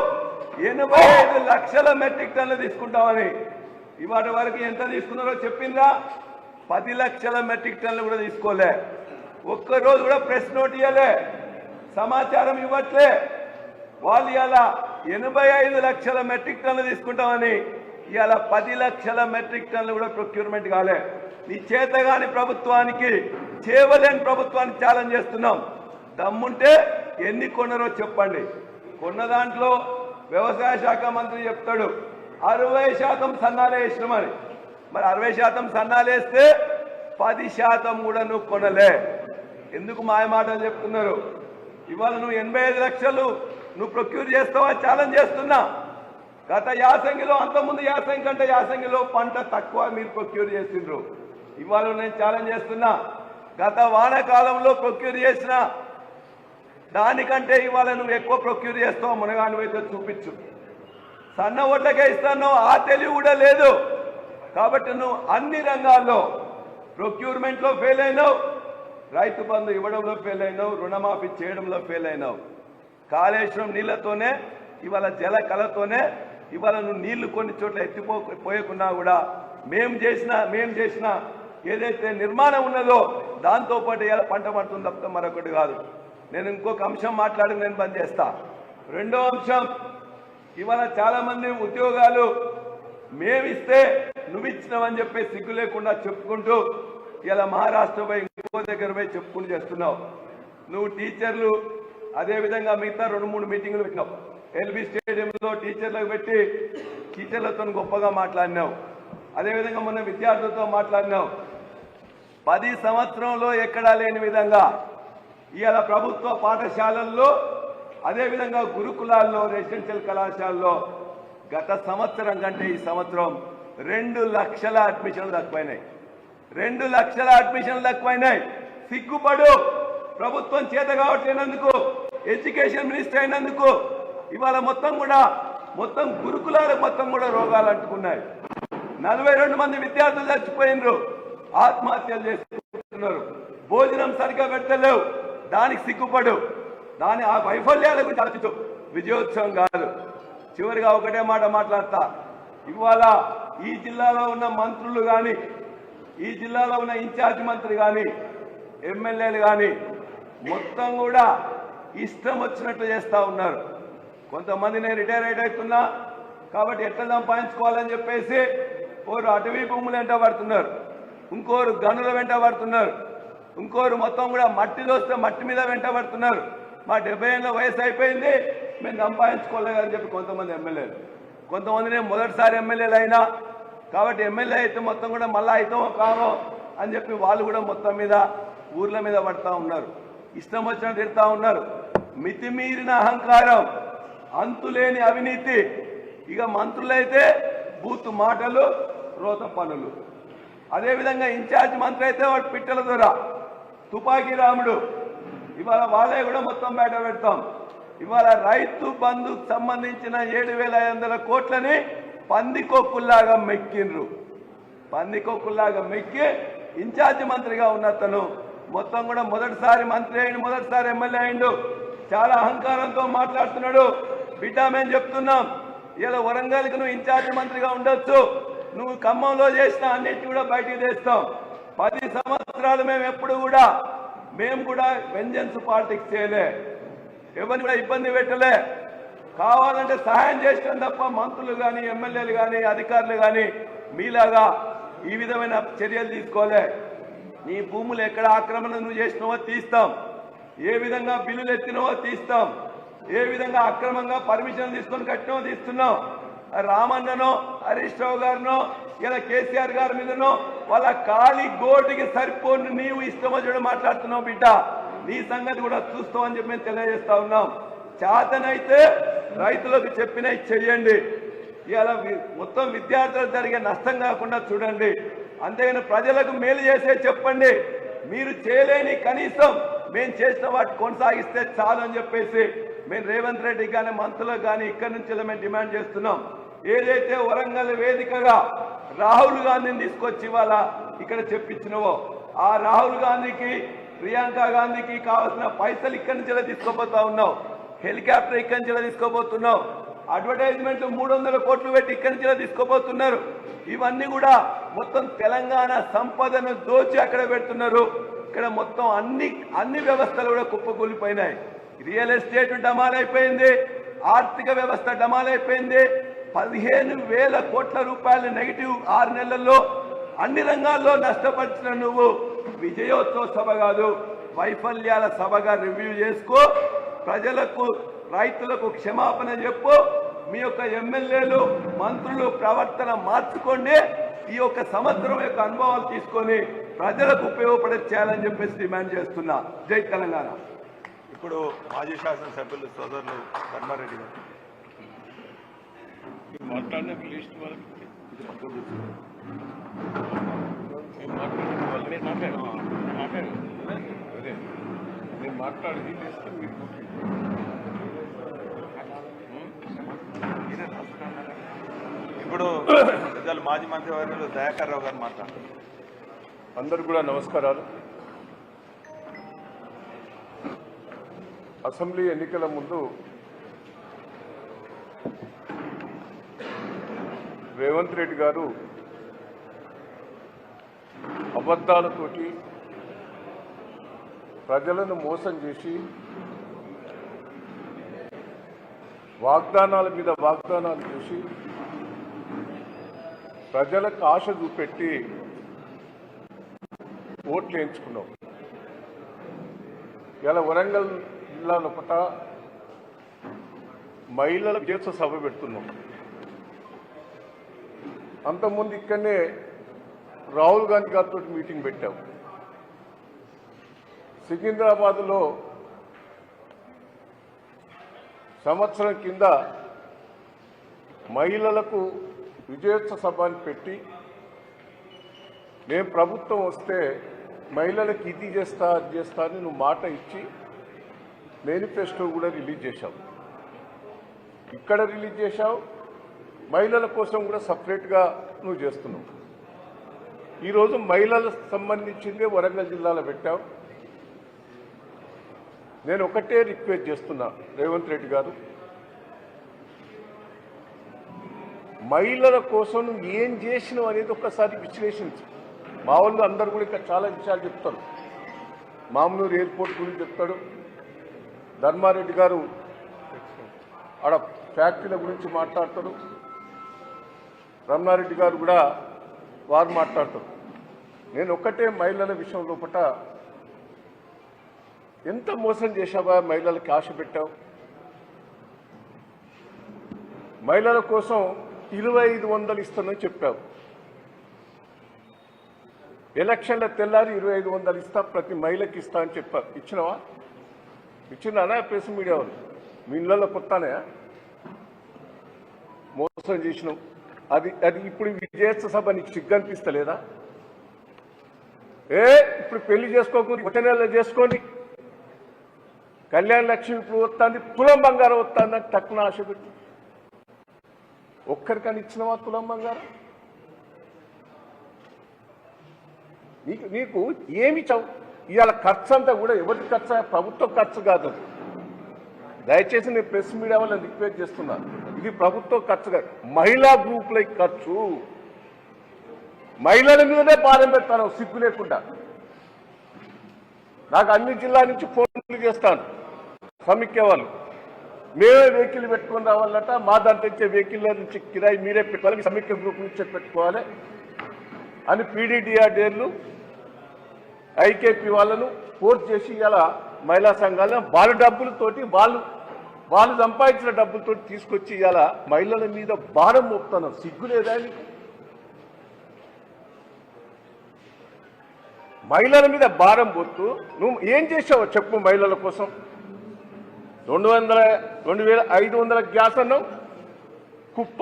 85 లక్షల మెట్రిక్ టన్నులు తీసుకుంటామని. ఇవాటి వరకు ఎంత తీసుకున్నారో చెప్పిందా? 10 లక్షల మెట్రిక్ టన్నులు కూడా తీసుకోలే. ఒక్కరోజు కూడా ప్రెస్ నోట్ ఇవ్వలే, సమాచారం ఇవ్వట్లే. వాళ్ళు ఇలా 85 లక్షల మెట్రిక్ టన్నులు తీసుకుంటామని ఇలా 10 లక్షల మెట్రిక్ టన్నులు కూడా ప్రొక్యూర్మెంట్ కాలే. నీ చేతగాని ప్రభుత్వానికి, చేయలేని ప్రభుత్వానికి ఛాలెంజ్ చేస్తున్నాం. దమ్ముంటే ఎన్ని కొన్నారో చెప్పండి. కొన్న దాంట్లో వ్యవసాయ శాఖ మంత్రి చెప్తాడు 60% సన్నాలు వేసినామని. మరి 60% సన్నాలు వేస్తే 10% కూడా నువ్వు కొనలే. ఎందుకు మాయమాటలు చెప్తున్నారు? ఇవాళ నువ్వు 85 లక్షలు నువ్వు ప్రొక్యూర్ చేస్తావా ఛాలెంజ్ చేస్తున్నా. గత యాసంగిలో, అంతకుముందు యాసంగి కంటే యాసంగిలో పంట తక్కువ మీరు ప్రొక్యూర్ చేసిండ్రు. ఇవాళ నేను ఛాలెంజ్ చేస్తున్నా, గత వానాకాలంలో ప్రొక్యూర్ చేసిన దానికంటే ఇవాళ నువ్వు ఎక్కువ ప్రొక్యూర్ చేస్తావు. మునగానివైతే చూపించు. సన్న ఓట్లకే ఇస్తాను, ఆ తెలివి కూడా లేదు. కాబట్టి నువ్వు అన్ని రంగాల్లో ప్రొక్యూర్మెంట్లో ఫెయిల్ అయినావు, రైతు బంధు ఇవ్వడంలో ఫెయిల్ అయినావు, రుణమాఫీ చేయడంలో ఫెయిల్ అయినావు. కాళేశ్వరం నీళ్లతోనే, ఇవాళ జల కళతోనే ఇవాళ నువ్వు నీళ్లు కొన్ని చోట్ల ఎత్తిపోయకున్నా కూడా మేము చేసిన ఏదైతే నిర్మాణం ఉన్నదో దాంతోపాటు ఇలా పంట పడుతుంది తప్ప మరొకటి కాదు. నేను ఇంకొక అంశం మాట్లాడి నేను బంద్ చేస్తా. రెండో అంశం, ఇవాళ చాలా మంది ఉద్యోగాలు మేమిస్తే నువ్వు ఇచ్చినావని చెప్పి సిగ్గు లేకుండా చెప్పుకుంటూ ఇలా మహారాష్ట్ర పోయి ఇంకో దగ్గర పోయి చెప్పుకుంటూ చేస్తున్నావు. నువ్వు టీచర్లు అదేవిధంగా మిగతా 2-3 మీటింగులు పెట్టినావు. ఎల్బీ స్టేడియంలో టీచర్లకు పెట్టి టీచర్లతో గొప్పగా మాట్లాడినావు. అదేవిధంగా మొన్న విద్యార్థులతో మాట్లాడినావు. 10 సంవత్సరంలో ఎక్కడా లేని విధంగా ఇవాళ ప్రభుత్వ పాఠశాలల్లో, అదేవిధంగా గురుకులాల్లో, రెసిడెన్షియల్ కళాశాలలో గత సంవత్సరం కంటే ఈ సంవత్సరం 2 లక్షల అడ్మిషన్లు తక్కువైనాయి. 2 లక్షల అడ్మిషన్లు తక్కువైనాయి. సిగ్గుపడు. ప్రభుత్వం చేత కావట్లేనందుకు, ఎడ్యుకేషన్ మినిస్టర్ అయినందుకు ఇవాళ మొత్తం గురుకులాలకు మొత్తం కూడా రోగాలు అంటుకున్నాయి. 42 మంది విద్యార్థులు చచ్చిపోయినరు, ఆత్మహత్యలు చేసుకుంటున్నారు. భోజనం సరిగ్గా పెట్టలేవు, దానికి సిగ్గుపడు. ఆ వైఫల్యాల గురించి ఆలోచించు, విజయోత్సవం కాదు. చివరిగా ఒకటే మాట మాట్లాడతా. ఇవాళ ఈ జిల్లాలో ఉన్న మంత్రులు కానీ, ఈ జిల్లాలో ఉన్న ఇన్ఛార్జ్ మంత్రి కానీ, ఎమ్మెల్యేలు కానీ మొత్తం కూడా ఇష్టం వచ్చినట్లు చేస్తూ ఉన్నారు. కొంతమంది నేను రిటైర్ అవుతున్నా కాబట్టి ఎట్లా సంపాదించుకోవాలని చెప్పేసి ఓరు అటవీ భూములు వెంట పడుతున్నారు, ఇంకోరు గనుల వెంట పడుతున్నారు, ఇంకోరు మొత్తం కూడా మట్టి దోస్తే మట్టి మీద వెంట పడుతున్నారు. మా 70 ఏళ్ళ వయసు అయిపోయింది, మేము సంపాదించుకోలేదని చెప్పి కొంతమంది ఎమ్మెల్యేలు. కొంతమంది నేను మొదటిసారి ఎమ్మెల్యేలు అయినా కాబట్టి ఎమ్మెల్యే అయితే మొత్తం కూడా మళ్ళీ అవుతామో కామో అని చెప్పి వాళ్ళు కూడా మొత్తం మీద ఊర్ల మీద పడుతూ ఉన్నారు. ఇష్టం వచ్చినట్టు తిడతా ఉన్నారు. మితిమీరిన అహంకారం, అంతులేని అవినీతి. ఇక మంత్రులైతే బూతు మాటలు, రోత పనులు. అదేవిధంగా ఇన్ఛార్జ్ మంత్రి అయితే వాడు పిట్టల ద్వారా తుపాకీ రాముడు. ఇవాళ వాళ్ళే కూడా మొత్తం బయట పెడతాం. ఇవాళ రైతు బంధుకు సంబంధించిన 7,500 కోట్లని పందికొక్కుల్లాగా మెక్కిండ్రు. పందికొక్కుల్లాగా మెక్కి ఇన్ఛార్జ్ మంత్రిగా ఉన్న అతను మొత్తం కూడా మొదటిసారి మంత్రి అయిండు, మొదటిసారి ఎమ్మెల్యే అయిండు. చాలా అహంకారంతో మాట్లాడుతున్నాడు. బిడ్డ మేము చెప్తున్నాం, ఇలా వరంగల్కి నువ్వు ఇన్ఛార్జ్ మంత్రిగా ఉండొచ్చు, నువ్వు ఖమ్మంలో చేసిన అన్నిటి కూడా బయటికి తెస్తాం. 10 సంవత్సరాలు మేము కూడా వెంజెన్స్ పాలిటిక్స్ చేయలే, ఎవరిని కూడా ఇబ్బంది పెట్టలే. కావాలంటే సహాయం చేస్తాం తప్ప మంత్రులు కానీ, ఎమ్మెల్యేలు కానీ, అధికారులు కానీ మీలాగా ఈ విధమైన చర్యలు తీసుకోలే. నీ భూములు ఎక్కడ ఆక్రమణ నువ్వు చేసినావో తీస్తాం, ఏ విధంగా బిల్లులు ఎత్తినవో తీస్తాం, ఏ విధంగా అక్రమంగా పర్మిషన్ తీసుకొని కట్టినో తీస్తున్నాం. రామన్ననో, హరీష్ రావు గారినో, ఇలా కేసీఆర్ గారి మీదనో వాళ్ళ ఖాళీ గోటికి సరిపోని నీవు ఇష్టం వచ్చి మాట్లాడుతున్నావు. బిడ్డ, నీ సంగతి కూడా చూస్తామని చెప్పి మేము తెలియజేస్తా ఉన్నాం. చేతనైతే రైతులకు చెప్పినవి చెయ్యండి, ఇవాళ మొత్తం విద్యార్థులకు జరిగే నష్టం కాకుండా చూడండి. అంతేగాని ప్రజలకు మేలు చేసే చెప్పండి. మీరు చేయలేని కనీసం మేము చేసిన వాటి కొనసాగిస్తే చాలు అని చెప్పేసి మేము రేవంత్ రెడ్డి కానీ మంత్రులకు కానీ ఇక్కడి నుంచి మేము డిమాండ్ చేస్తున్నాం. ఏదైతే వరంగల్ వేదికగా రాహుల్ గాంధీని తీసుకొచ్చి ఇవాళ ఇక్కడ చెప్పించినవో ఆ రాహుల్ గాంధీకి ప్రియాంక గాంధీకి కావాల్సిన పైసలు ఇక్కడి నుంచి తీసుకోబోతా ఉన్నావు. హెలికాప్టర్ ఇక్కడి నుంచి తీసుకోబోతున్నావు. అడ్వర్టైజ్మెంట్లు 300 కోట్లు పెట్టి ఇక్కడి నుంచి తీసుకోబోతున్నారు. ఇవన్నీ కూడా మొత్తం తెలంగాణ సంపదను దోచి అక్కడ పెడుతున్నారు. ఇక్కడ మొత్తం అన్ని వ్యవస్థలు కూడా కుప్పకూలిపోయినాయి. రియల్ ఎస్టేట్ డమాల్ అయిపోయింది, ఆర్థిక వ్యవస్థ డమాల్ అయిపోయింది. 15,000 కోట్ల రూపాయలు నెగిటివ్ 6 నెలల్లో అన్ని రంగాల్లో నష్టపరిచిన నువ్వు విజయోత్సవ సభ కాదు, వైఫల్యాల సభగా రివ్యూ చేసుకో. ప్రజలకు రైతులకు క్షమాపణ చెప్పు. మీ యొక్క ఎమ్మెల్యేలు మంత్రులు ప్రవర్తన మార్చుకోండి. ఈ యొక్క సంవత్సరం యొక్క అనుభవాలు తీసుకొని ప్రజలకు ఉపయోగపడే చేయాలని చెప్పేసి డిమాండ్ చేస్తున్నా. జై తెలంగాణ. ఇప్పుడు మాజీ శాసనసభ్యులు సోదరులు ధర్మారెడ్డి గారు మాట్లాడిన లిస్ట్ నేను మాట్లాడేది లిస్ట్ మీకు ఇప్పుడు పెద్దలు మాజీ మంత్రివర్యులు దయాకర్ రావు గారు మాట్లాడారు. అందరు కూడా నమస్కారాలు. అసెంబ్లీ ఎన్నికల ముందు రేవంత్ రెడ్డి గారు అబద్ధాలతోటి ప్రజలను మోసం చేసి వాగ్దానాల మీద వాగ్దానాలు చేసి ప్రజలకు ఆశ చూపెట్టి ఓట్లు వేయించుకున్నాం. ఇలా వరంగల్ జిల్లా లోపల మహిళల విజయోత్సవ సభ పెడుతున్నాం. అంతకుముందు ఇక్కడనే రాహుల్ గాంధీ గారితో మీటింగ్ పెట్టాం. సికింద్రాబాద్లో సంవత్సరం కింద మహిళలకు విజయోత్సవ సభని పెట్టి నేను ప్రభుత్వం వస్తే మహిళలకు ఇది చేస్తా అది చేస్తా అని నువ్వు మాట ఇచ్చి మేనిఫెస్టో కూడా రిలీజ్ చేశావు. ఇక్కడ రిలీజ్ చేశావు, మహిళల కోసం కూడా సపరేట్గా నువ్వు చేస్తున్నావు. ఈరోజు మహిళలకు సంబంధించిందే వరంగల్ జిల్లాలో పెట్టావు. నేను ఒకటే రిక్వెస్ట్ చేస్తున్నా రేవంత్ రెడ్డి గారు, మహిళల కోసం నువ్వు ఏం చేసినావు అనేది ఒక్కసారి విశ్లేషించు. మా వాళ్ళు అందరూ కూడా ఇక్కడ చాలా విషయాలు చెప్తారు. మామూలు ఎయిర్పోర్ట్ గురించి చెప్తాడు, ధర్మారెడ్డి గారు ఆడ ఫ్యాక్టరీల గురించి మాట్లాడతాడు, రమణారెడ్డి గారు కూడా వారు మాట్లాడతారు. నేను ఒక్కటే మహిళల విషయం లోపల ఎంత మోసం చేశావా, మహిళలకి ఆశ పెట్టావు. మహిళల కోసం 2500 ఇస్తానని చెప్పావు. ఎలక్షన్ల తెల్లారి 2500 ఇస్తా, ప్రతి మహిళకి ఇస్తా అని చెప్పారు. ఇచ్చినావా? ఇచ్చినానా? ప్రెస్ మీడియా వాళ్ళు మీ ఇళ్ళలో కొత్తానే మోసం చేసినావు. అది ఇప్పుడు విజయోత్సవ సభ నీకు సిగ్గు అనిపిస్తలేదా? ఇప్పుడు పెళ్లి చేసుకోకుండా ఒక నెలలో చేసుకోండి, కళ్యాణ లక్ష్మి ఇప్పుడు వస్తుంది, తులం బంగారం వస్తుందని తక్కువ ఆశ పెట్టి ఒక్కరికని ఇచ్చినవా తులం బంగారం? నీకు ఏమి చావు? ఇవాళ ఖర్చు అంతా కూడా ఎవరికి ఖర్చు? ప్రభుత్వ ఖర్చు కాదు. దయచేసి నేను ప్రెస్ మీడియా వాళ్ళని రిక్వెస్ట్ చేస్తున్నా, ఇది ప్రభుత్వ ఖర్చు కాదు, మహిళా గ్రూపుల ఖర్చు. మహిళల మీదనే భారం పెడతాను సిగ్గు లేకుండా. నాకు అన్ని జిల్లా నుంచి ఫోన్లు చేస్తాను సమీక్ష వాళ్ళు, మేమే వెహికల్ పెట్టుకొని రావాలట, మా దాంట్లో తెచ్చే వెహికల్ నుంచి కిరాయి మీరే పెట్టుకోవాలి, సమీక్ష గ్రూప్ నుంచే పెట్టుకోవాలి అని పీడీడీఆర్డీలు ఐకేపీ వాళ్ళను ఫోర్స్ చేసి ఇలా మహిళా సంఘాలను వాళ్ళ డబ్బులతోటి వాళ్ళు సంపాదించిన డబ్బులతో తీసుకొచ్చి ఇలా మహిళల మీద భారం మోపుతాను. సిగ్గు లేదా? మహిళల మీద భారం పోతూ నువ్వు ఏం చేసావో చెప్పు. మహిళల కోసం 2500 గ్యాస్ అన్నావు, కుప్ప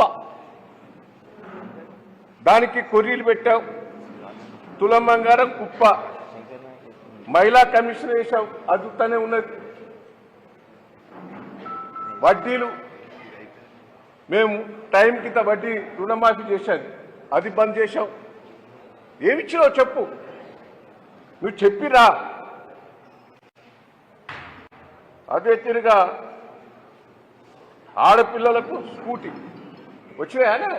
దానికి కొర్రీలు పెట్టావు, తులం బంగారం కుప్ప, మహిళా కమిషన్ వేసావు, అదుతానే ఉన్నది. వడ్డీలు మేము టైం కింద వడ్డీ రుణమాఫీ చేశాను, అది బంద్ చేశావు. ఏమిచ్చినావు చెప్పు, నువ్వు చెప్పిరా. అదే తిరిగా ఆడపిల్లలకు స్కూటీ వచ్చినాయా?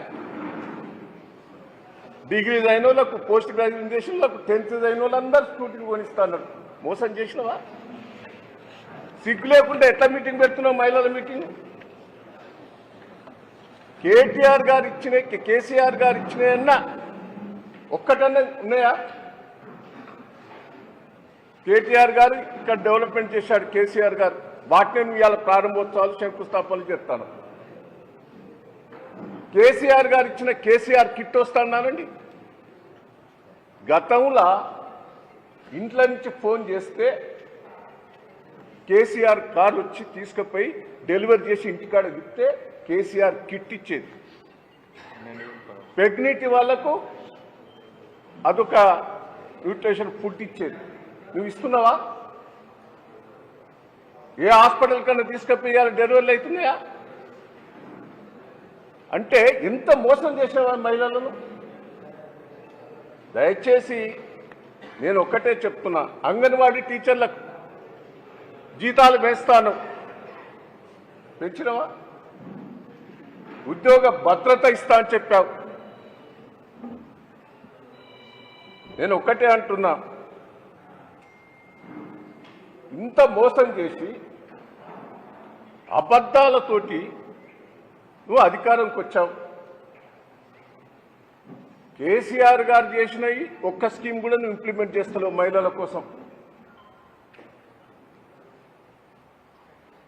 డిగ్రీ అయిన వాళ్ళకు, పోస్ట్ గ్రాడ్యుయేషన్లకు, 10th అయిన వాళ్ళందరూ స్కూటీలు కొనిస్తాను. మోసం చేసినవా? సిగ్గు లేకుండా ఎట్లా మీటింగ్ పెడుతున్నావు? మహిళల మీటింగ్ కేటీఆర్ గారు ఇచ్చిన, కేసీఆర్ గారు ఇచ్చినాయన్నా ఒక్కటన్నా ఉన్నాయా? కేటీఆర్ గారు ఇక్కడ డెవలప్మెంట్ చేశాడు, కేసీఆర్ గారు వాటిని ఇవాళ ప్రారంభోత్సవాలు, శంకుస్థాపనలు చెప్తాను. కేసీఆర్ గారు ఇచ్చిన కేసీఆర్ కిట్ వస్తానండి. గతంలో ఇంట్లో నుంచి ఫోన్ చేస్తే కేసీఆర్ కార్ వచ్చి తీసుకుపోయి డెలివరీ చేసి ఇంటికాడ ఇస్తే కేసీఆర్ కిట్ ఇచ్చేది. ప్రెగ్నెంట్ వాళ్లకు అదొక న్యూట్రిషన్ ఫుడ్ ఇచ్చేది. నువ్వు ఇస్తున్నావా? ఏ హాస్పిటల్ కన్నా తీసుకుపోయాలి, డెలివరీలు అవుతున్నాయా? అంటే ఎంత మోసం చేసేవా మహిళలను? దయచేసి నేను ఒక్కటే చెప్తున్నా, అంగన్వాడీ టీచర్లకు జీతాలు వేస్తాను, పెంచినవా? ఉద్యోగ భద్రత ఇస్తా అని చెప్పావు. నేను ఒక్కటే అంటున్నా, ఇంత మోసం చేసి అబద్ధాలతోటి నువ్వు అధికారంకి వచ్చావు. కేసీఆర్ గారు చేసినవి ఒక్క స్కీమ్ కూడా నువ్వు ఇంప్లిమెంట్ చేస్తున్నావు మహిళల కోసం.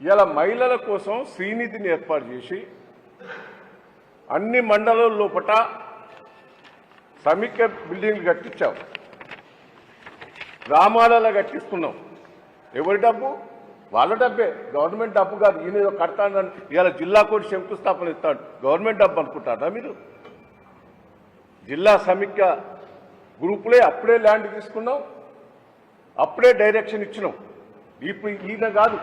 ఇలా మహిళల కోసం శ్రీనిధిని ఏర్పాటు చేసి అన్ని మండలాల లోపల సమీక్ష బిల్డింగ్లు కట్టించావు, గ్రామాలలో కట్టిస్తున్నావు. ఎవరి డబ్బు? వాళ్ళ డబ్బే, గవర్నమెంట్ డబ్బు కాదు. ఈయన ఏదో కడతానని ఇవాళ జిల్లా కోటి శంకుస్థాపన ఇస్తాడు, గవర్నమెంట్ డబ్బు అనుకుంటారా మీరు? జిల్లా సమీక్ష గ్రూపులే అప్పుడే ల్యాండ్ తీసుకున్నాం, అప్పుడే డైరెక్షన్ ఇచ్చినాం. ఇప్పుడు ఈయన కాదు,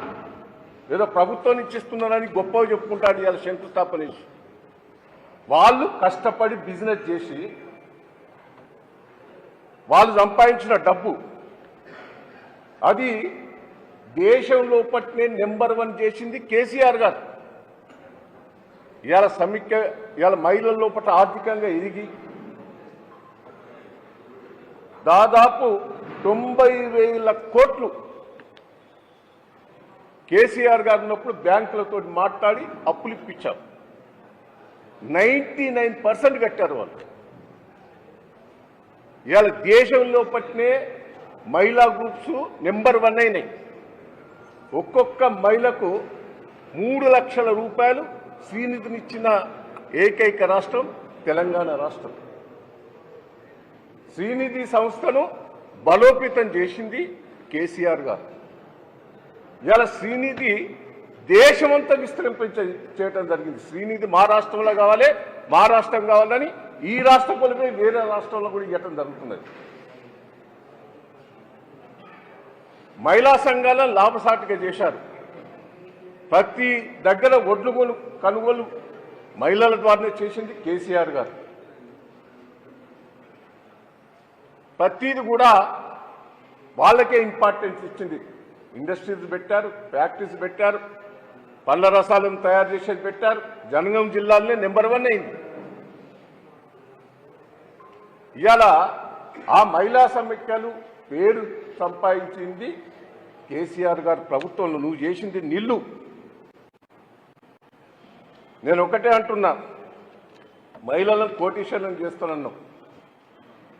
ఏదో ప్రభుత్వం ఇచ్చిస్తున్నారని గొప్పగా చెప్పుకుంటాడు. ఇవాళ శంకుస్థాపన చేసి వాళ్ళు కష్టపడి బిజినెస్ చేసి వాళ్ళు సంపాదించిన డబ్బు అది దేశంలో పట్టినే నెంబర్ 1 చేసింది కేసీఆర్ గారు. ఇవాళ సమీక్ష, ఇవాళ మహిళల లోపల ఆర్థికంగా ఎదిగి దాదాపు 90,000 కోట్లు కేసీఆర్ గారు ఉన్నప్పుడు బ్యాంకులతో మాట్లాడి అప్పులు ఇప్పించాం. 99% కట్టారు వాళ్ళు. ఇవాళ దేశంలో పట్టినే మహిళా గ్రూప్స్ నెంబర్ 1 అయినాయి. ఒక్కొక్క మహిళకు 3 లక్షల రూపాయలు శ్రీనిధినిచ్చిన ఏకైక రాష్ట్రం తెలంగాణ రాష్ట్రం. శ్రీనిధి సంస్థను బలోపేతం చేసింది కేసీఆర్ గారు. ఇవాళ శ్రీనిధి దేశమంతా చేయడం జరిగింది. శ్రీనిధి మా రాష్ట్రంలో కావాలి, మా రాష్ట్రం కావాలని ఈ రాష్ట్ర కొలిపై వేరే రాష్ట్రంలో కూడా ఇవ్వటం జరుగుతున్నది. మహిళా సంఘాలను లాభసాటిగా చేశారు. ప్రతి దగ్గర ఒడ్లు కొనుగోలు మహిళల ద్వారానే చేసింది కేసీఆర్ గారు. ప్రతిది కూడా వాళ్ళకే ఇంపార్టెన్స్ ఇచ్చింది. ఇండస్ట్రీస్ పెట్టారు, ఫ్యాక్టరీస్ పెట్టారు, పళ్ళ రసాలను తయారు చేసేది పెట్టారు. జనగాం జిల్లాలోనే నెంబర్ 1 అయింది. ఇవాళ ఆ మహిళా సమీక్షలు పేరు సంపాదించింది కేసీఆర్ గారు ప్రభుత్వంలో. నువ్వు చేసింది నిల్లు. నేను ఒకటే అంటున్నా, మహిళలను కోటీశ్వరులను చేస్తున్నావు.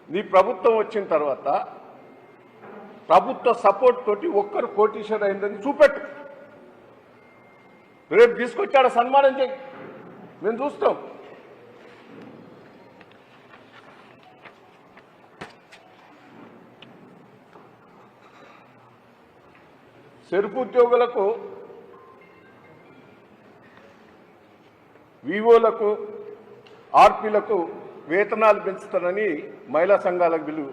నీ ప్రభుత్వం వచ్చిన తర్వాత ప్రభుత్వ సపోర్ట్ తోటి ఒక్కరు కోటీశ్వరు అయిందని చూపెట్టు. రేపు తీసుకొచ్చాడ సన్మానం చేయి, మేము చూస్తాం. సెరుపు ఉద్యోగులకు, వివోలకు, ఆర్పీలకు వేతనాలు పెంచుతానని మహిళా సంఘాలకు వీళ్ళు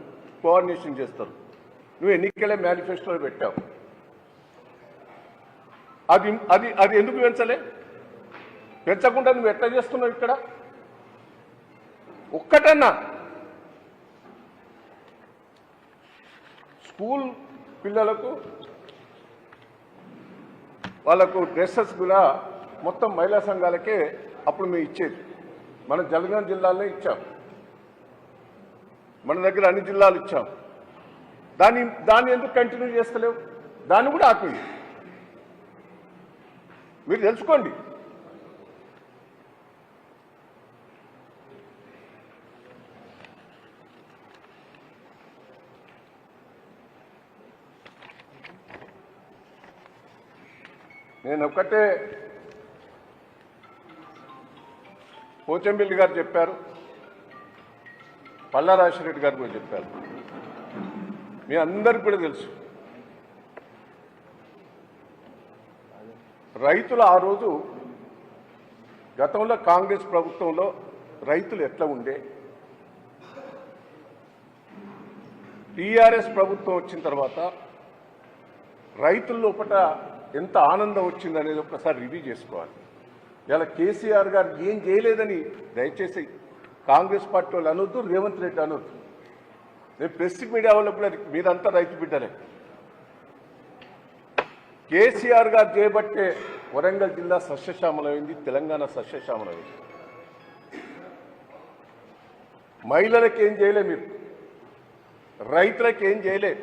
కోఆర్డినేషన్ చేస్తారు. నువ్వు ఎన్నికల మేనిఫెస్టోలో పెట్టావు. అది అది అది ఎందుకు పెంచలే? పెంచకుండా నువ్వు ఎట్లా చేస్తున్నావు? ఇక్కడ ఒక్కటన్నా స్కూల్ పిల్లలకు వాళ్ళకు డ్రెస్సెస్ కూడా మొత్తం మహిళా సంఘాలకే అప్పుడు మేము ఇచ్చేది. మన జనగాం జిల్లాలో ఇచ్చాం, మన దగ్గర అన్ని జిల్లాలు ఇచ్చాం. దాన్ని ఎందుకు కంటిన్యూ చేస్తలేవు? దాన్ని కూడా ఆపండి. మీరు తెలుసుకోండి. నేను ఒక్కటే, పోచంపల్లి గారు చెప్పారు, పల్లా రాజశేఖర గారు కూడా చెప్పారు, మీ అందరికి కూడా తెలుసు. రైతులు ఆ రోజు గతంలో కాంగ్రెస్ ప్రభుత్వంలో రైతులు ఎట్లా ఉండే, టీఆర్ఎస్ ప్రభుత్వం వచ్చిన తర్వాత రైతుల లోపల ఎంత ఆనందం వచ్చిందనేది ఒకసారి రివ్యూ చేసుకోవాలి. ఇలా కేసీఆర్ గారు ఏం చేయలేదని దయచేసి కాంగ్రెస్ పార్టీ వాళ్ళు అనొద్దు, రేవంత్ రెడ్డి అనొద్దు. నేను ప్రెస్ మీడియా వాళ్ళకు కూడా మీరంతా రైతు బిడ్డలే. కేసీఆర్ గారు చేయబట్టే వరంగల్ జిల్లా సస్యశ్యామలమైంది, తెలంగాణ సస్యశ్యామలమైంది. మహిళలకు ఏం చేయలే, మీరు రైతులకు ఏం చేయలే.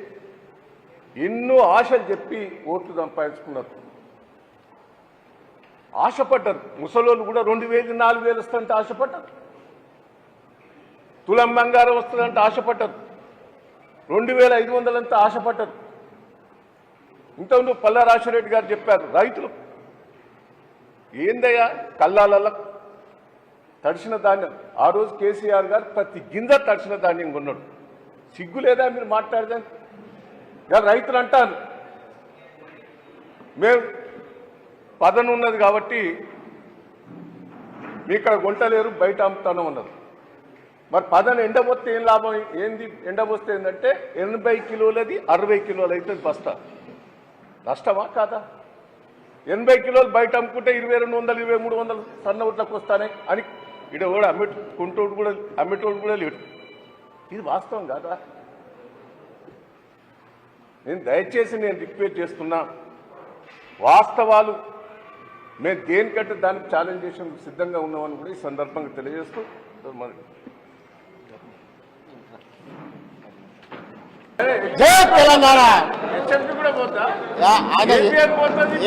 ఎన్నో ఆశలు చెప్పి ఓట్లు సంపాదించుకున్నారు. ఆశపడ్డారు. ముసలోళ్ళు కూడా 2000 4000 వస్తుందంటే ఆశపడ్డారు. తులం బంగారం వస్తుందంటే ఆశపడ్డారు. 2500 అంతా ఆశపడ్డారు. ఇంతకుముందు పల్లా రాజశేఖర గారు చెప్పారు, రైతులు ఏందయ్యా కల్లాల తడిసిన ధాన్యం. ఆ రోజు కేసీఆర్ గారు ప్రతి గింజ తడిసిన ధాన్యం కొన్నాడు. సిగ్గు లేదా మీరు మాట్లాడదాం? ఇలా రైతులు అంటారు, మేము పదను ఉన్నది కాబట్టి మీ ఇక్కడ గుంటలేరు, బయట అమ్ముతాను అన్నది. మరి పదను ఎండబోస్తే ఏం లాభం? ఏంది ఎండబోస్తే ఏంటంటే 80 కిలోలది 60 కిలోలు అవుతుంది బస్తా. నష్టమా కాదా? 80 కిలోలు బయట అమ్ముకుంటే 2200 2300 సన్న ఊట్లకు వస్తానే అని ఇక్కడ కూడా అమ్మేటోడు కూడా లేడు. ఇది వాస్తవం కాదా? దయచేసి నేను రిక్వెస్ట్ చేస్తున్నా, వాస్తవాలు మేము దేనికంటే దానికి ఛాలెంజ్ చేసి సిద్ధంగా ఉన్నామని కూడా ఈ సందర్భంగా తెలియజేస్తూ జై తెలంగాణ. కూడా పోతా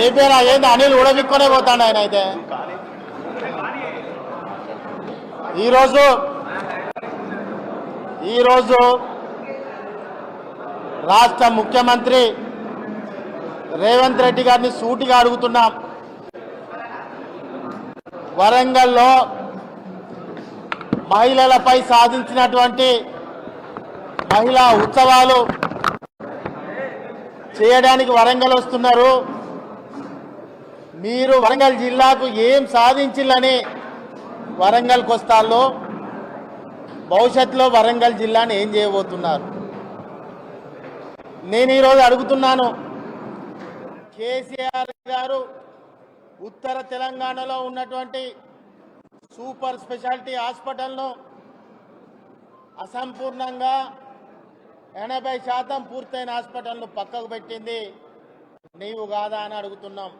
ఏపీ ఏంది అనిల్ ఉడవిక్కునే పోతాడు ఆయన. అయితే ఈరోజు రాష్ట్ర ముఖ్యమంత్రి రేవంత్ రెడ్డి గారిని సూటిగా అడుగుతున్నాం. వరంగల్లో మహిళలపై సాధించినటువంటి మహిళా ఉత్సవాలు చేయడానికి వరంగల్ వస్తున్నారు. మీరు వరంగల్ జిల్లాకు ఏం సాధించాలని వరంగల్కి వస్తారో, భవిష్యత్తులో వరంగల్ జిల్లాని ఏం చేయబోతున్నారు? నేను ఈరోజు అడుగుతున్నాను, కేసీఆర్ గారు ఉత్తర తెలంగాణలో ఉన్నటువంటి సూపర్ స్పెషాలిటీ హాస్పిటల్ను అసంపూర్ణంగా 80% పూర్తయిన హాస్పిటల్ను పక్కకు పెట్టింది నీవు కాదా అని అడుగుతున్నాం.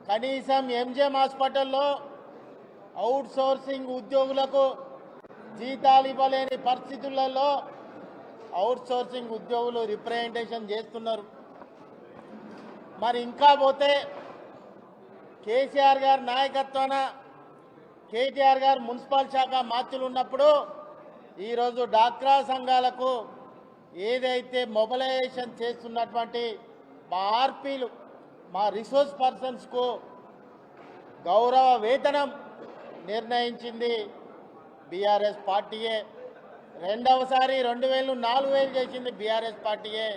కనీసం ఎంజిఎం హాస్పిటల్లో అవుట్ సోర్సింగ్ ఉద్యోగులకు జీతాలు ఇవ్వలేని పరిస్థితులలో అవుట్ సోర్సింగ్ ఉద్యోగులు రిప్రజెంటేషన్ చేస్తున్నారు. మరి ఇంకా పోతే కేసీఆర్ గారి నాయకత్వాన కేటీఆర్ గారు మున్సిపల్ శాఖ మంత్రులు ఉన్నప్పుడు ఈరోజు డాక్రా సంఘాలకు ఏదైతే మొబిలైజేషన్ చేస్తున్నటువంటి మా ఆర్పీలు, మా రిసోర్స్ పర్సన్స్కు గౌరవ వేతనం నిర్ణయించింది బీఆర్ఎస్ పార్టీయే. రెండవసారి 2000 4000 చేసింది బీఆర్ఎస్ పార్టీయే.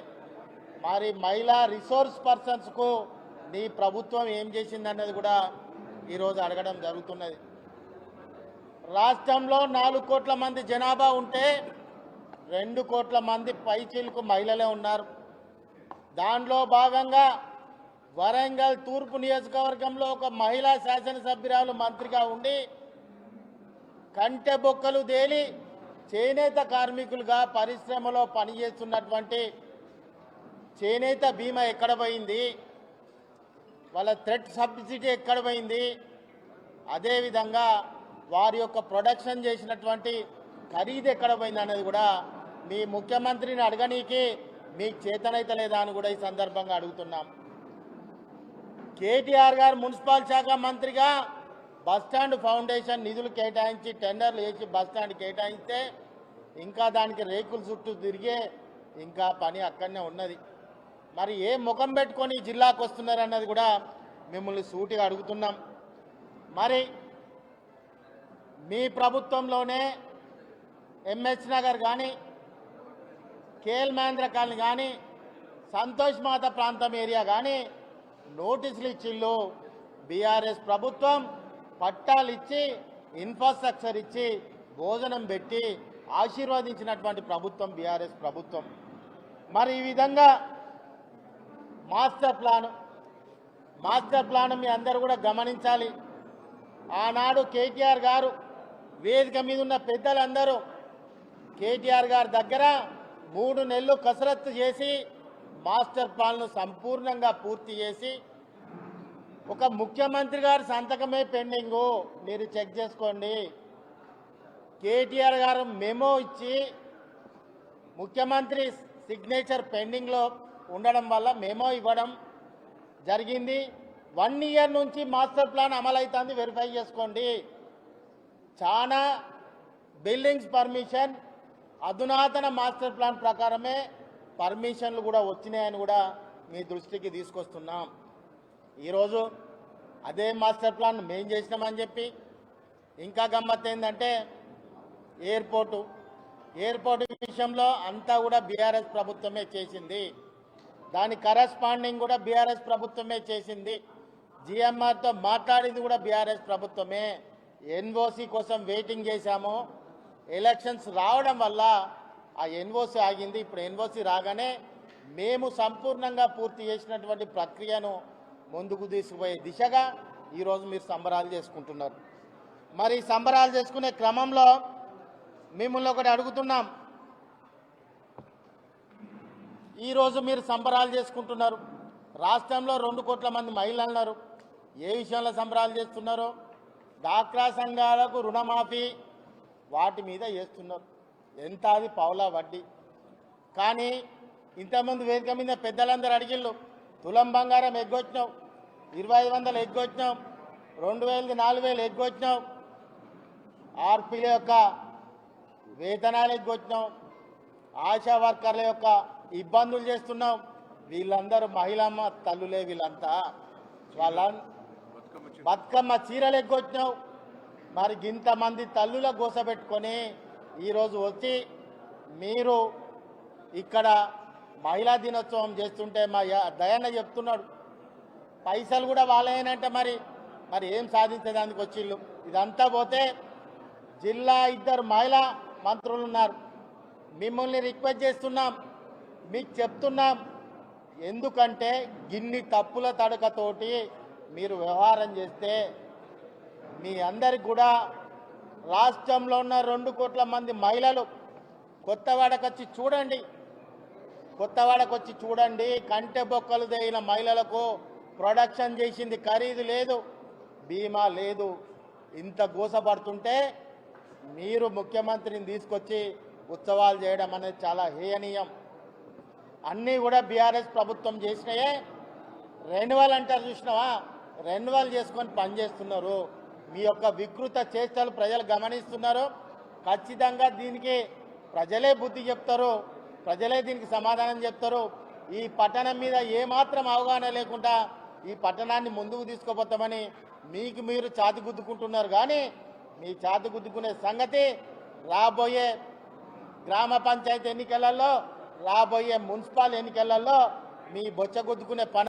మరి మహిళా రిసోర్స్ పర్సన్స్కు నీ ప్రభుత్వం ఏం చేసిందన్నది కూడా ఈరోజు అడగడం జరుగుతున్నది. రాష్ట్రంలో 4 కోట్ల మంది జనాభా ఉంటే 2 కోట్ల మంది పైచిలకు మహిళలే ఉన్నారు. దానిలో భాగంగా వరంగల్ తూర్పు నియోజకవర్గంలో ఒక మహిళా శాసనసభ్యురాలు మంత్రిగా ఉండి కంటె బొక్కలు దేలి చేనేత కార్మికులుగా పరిశ్రమలో పనిచేస్తున్నటువంటి చేనేత బీమా ఎక్కడ పోయింది, వాళ్ళ థ్రెడ్ సబ్సిడీ ఎక్కడ పోయింది, అదేవిధంగా వారి యొక్క ప్రొడక్షన్ చేసినటువంటి ఖరీదు ఎక్కడ పోయింది అనేది కూడా మీ ముఖ్యమంత్రిని అడగనీకి మీకు చేతనైతే లేదా అని కూడా ఈ సందర్భంగా అడుగుతున్నాం. కేటీఆర్ గారు మున్సిపల్ శాఖ మంత్రిగా బస్టాండ్ ఫౌండేషన్ నిధులు కేటాయించి టెండర్లు వేసి బస్టాండ్ కేటాయిస్తే ఇంకా దానికి రేకుల చుట్టూ తిరిగే ఇంకా పని అక్కడనే ఉన్నది. మరి ఏ ముఖం పెట్టుకొని జిల్లాకు వస్తున్నారన్నది కూడా మిమ్మల్ని సూటిగా అడుగుతున్నాం. మరి మీ ప్రభుత్వంలోనే ఎంహెచ్ నగర్ కానీ కేఎల్ మహేంద్ర కాలనీ కానీ సంతోష్ మాత ప్రాంతం ఏరియా కానీ నోటీసులు ఇచ్చిళ్ళు. బీఆర్ఎస్ ప్రభుత్వం పట్టాలు ఇచ్చి ఇన్ఫ్రాస్ట్రక్చర్ ఇచ్చి భోజనం పెట్టి ఆశీర్వదించినటువంటి ప్రభుత్వం బీఆర్ఎస్ ప్రభుత్వం. మరి ఈ విధంగా మాస్టర్ ప్లాన్ మీ అందరూ కూడా గమనించాలి. ఆనాడు కేటీఆర్ గారు వేదిక మీద ఉన్న పెద్దలందరూ కేటీఆర్ గారి దగ్గర 3 నెలలు కసరత్తు చేసి మాస్టర్ ప్లాన్ను సంపూర్ణంగా పూర్తి చేసి ఒక ముఖ్యమంత్రి గారి సంతకమే పెండింగు, మీరు చెక్ చేసుకోండి. కేటీఆర్ గారు మెమో ఇచ్చి ముఖ్యమంత్రి సిగ్నేచర్ పెండింగ్లో ఉండడం వల్ల మెమో ఇవ్వడం జరిగింది. 1 ఇయర్ నుంచి మాస్టర్ ప్లాన్ అమలవుతుంది, వెరిఫై చేసుకోండి. చాలా బిల్డింగ్స్ పర్మిషన్ అధునాతన మాస్టర్ ప్లాన్ ప్రకారమే పర్మిషన్లు కూడా వచ్చినాయని కూడా మీ దృష్టికి తీసుకొస్తున్నాం. ఈరోజు అదే మాస్టర్ ప్లాన్ మేం చేసినామని చెప్పి ఇంకా గమ్మత్ ఏంటంటే ఎయిర్పోర్టు విషయంలో అంతా కూడా బీఆర్ఎస్ ప్రభుత్వమే చేసింది. దాని కరస్పాండింగ్ కూడా బీఆర్ఎస్ ప్రభుత్వమే చేసింది. జిఎంఆర్తో మాట్లాడింది కూడా బీఆర్ఎస్ ప్రభుత్వమే. ఎన్ఓసి కోసం వెయిటింగ్ చేశాము. ఎలక్షన్స్ రావడం వల్ల ఆ ఎన్ఓసి ఆగింది. ఇప్పుడు ఎన్ఓసి రాగానే మేము సంపూర్ణంగా పూర్తి చేసినటువంటి ప్రక్రియను ముందుకు తీసుకుపోయే దిశగా ఈరోజు మీరు సంబరాలు చేసుకుంటున్నారు. మరి సంబరాలు చేసుకునే క్రమంలో మిమ్మల్ని ఒకటి అడుగుతున్నాం. ఈరోజు మీరు సంబరాలు చేసుకుంటున్నారు. రాష్ట్రంలో 2 కోట్ల మంది మహిళలు ఉన్నారు. ఏ విషయంలో సంబరాలు చేస్తున్నారు? డాక్రా సంఘాలకు రుణమాఫీ వాటి మీద చేస్తున్నారు. ఎంత అది పావులా వడ్డీ. కానీ ఇంతకుముందు వేదిక మీద పెద్దలందరూ అడిగిళ్ళు, తులం బంగారం ఎగ్గొచ్చినావు, 2500 ఎగ్గొచ్చినావు, 2000 4000 ఎగ్గొచ్చినావు, ఆర్పీల యొక్క వేతనాలు ఎగ్గొచ్చినావు, ఆశా వర్కర్ల యొక్క ఇబ్బందులు చేస్తున్నావు. వీళ్ళందరూ మహిళమ్మ తల్లులే. వీళ్ళంతా వాళ్ళ బతుకమ్మ చీరలు ఎగ్గొచ్చినావు. మరి ఇంతమంది తల్లుల గోసపెట్టుకొని ఈరోజు వచ్చి మీరు ఇక్కడ మహిళా దినోత్సవం చేస్తుంటే మా దయన్న చెప్తున్నాడు పైసలు కూడా వాళ్ళేనంటే మరి ఏం సాధించేదానికి వచ్చిళ్ళు. ఇదంతా పోతే జిల్లా 2 మహిళా మంత్రులు ఉన్నారు. మిమ్మల్ని రిక్వెస్ట్ చేస్తున్నాం, మీకు చెప్తున్నాం. ఎందుకంటే గిన్ని తప్పుల తడకతోటి మీరు వ్యవహారం చేస్తే మీ అందరికి కూడా రాష్ట్రంలో ఉన్న 2 కోట్ల మంది మహిళలు కొత్తవాడకొచ్చి చూడండి. కంటె బొక్కలు దేగిన మహిళలకు ప్రొడక్షన్ చేసింది ఖరీదు లేదు, బీమా లేదు. ఇంత గోసపడుతుంటే మీరు ముఖ్యమంత్రిని తీసుకొచ్చి ఉత్సవాలు చేయడం అనేది చాలా హేయనీయం. అన్నీ కూడా బీఆర్ఎస్ ప్రభుత్వం చేసినాయే. రెన్యువల్ అంటారు చూసినావా, రెన్యువల్ చేసుకొని పనిచేస్తున్నారు. మీ యొక్క వికృత చేష్టలు ప్రజలు గమనిస్తున్నారు. ఖచ్చితంగా దీనికి ప్రజలే బుద్ధి చెప్తారు, ప్రజలే దీనికి సమాధానం చెప్తారు. ఈ పట్టణం మీద ఏమాత్రం అవగాహన లేకుండా ఈ పట్టణాన్ని ముందుకు తీసుకుపోతామని మీకు మీరు ఛాతి గుద్దుకుంటున్నారు. కానీ మీ ఛాతి గుద్దుకునే సంగతి రాబోయే గ్రామ పంచాయతీ ఎన్నికలలో, రాబోయే మున్సిపల్ ఎన్నికలలో మీ బొచ్చ గుద్దుకునే పని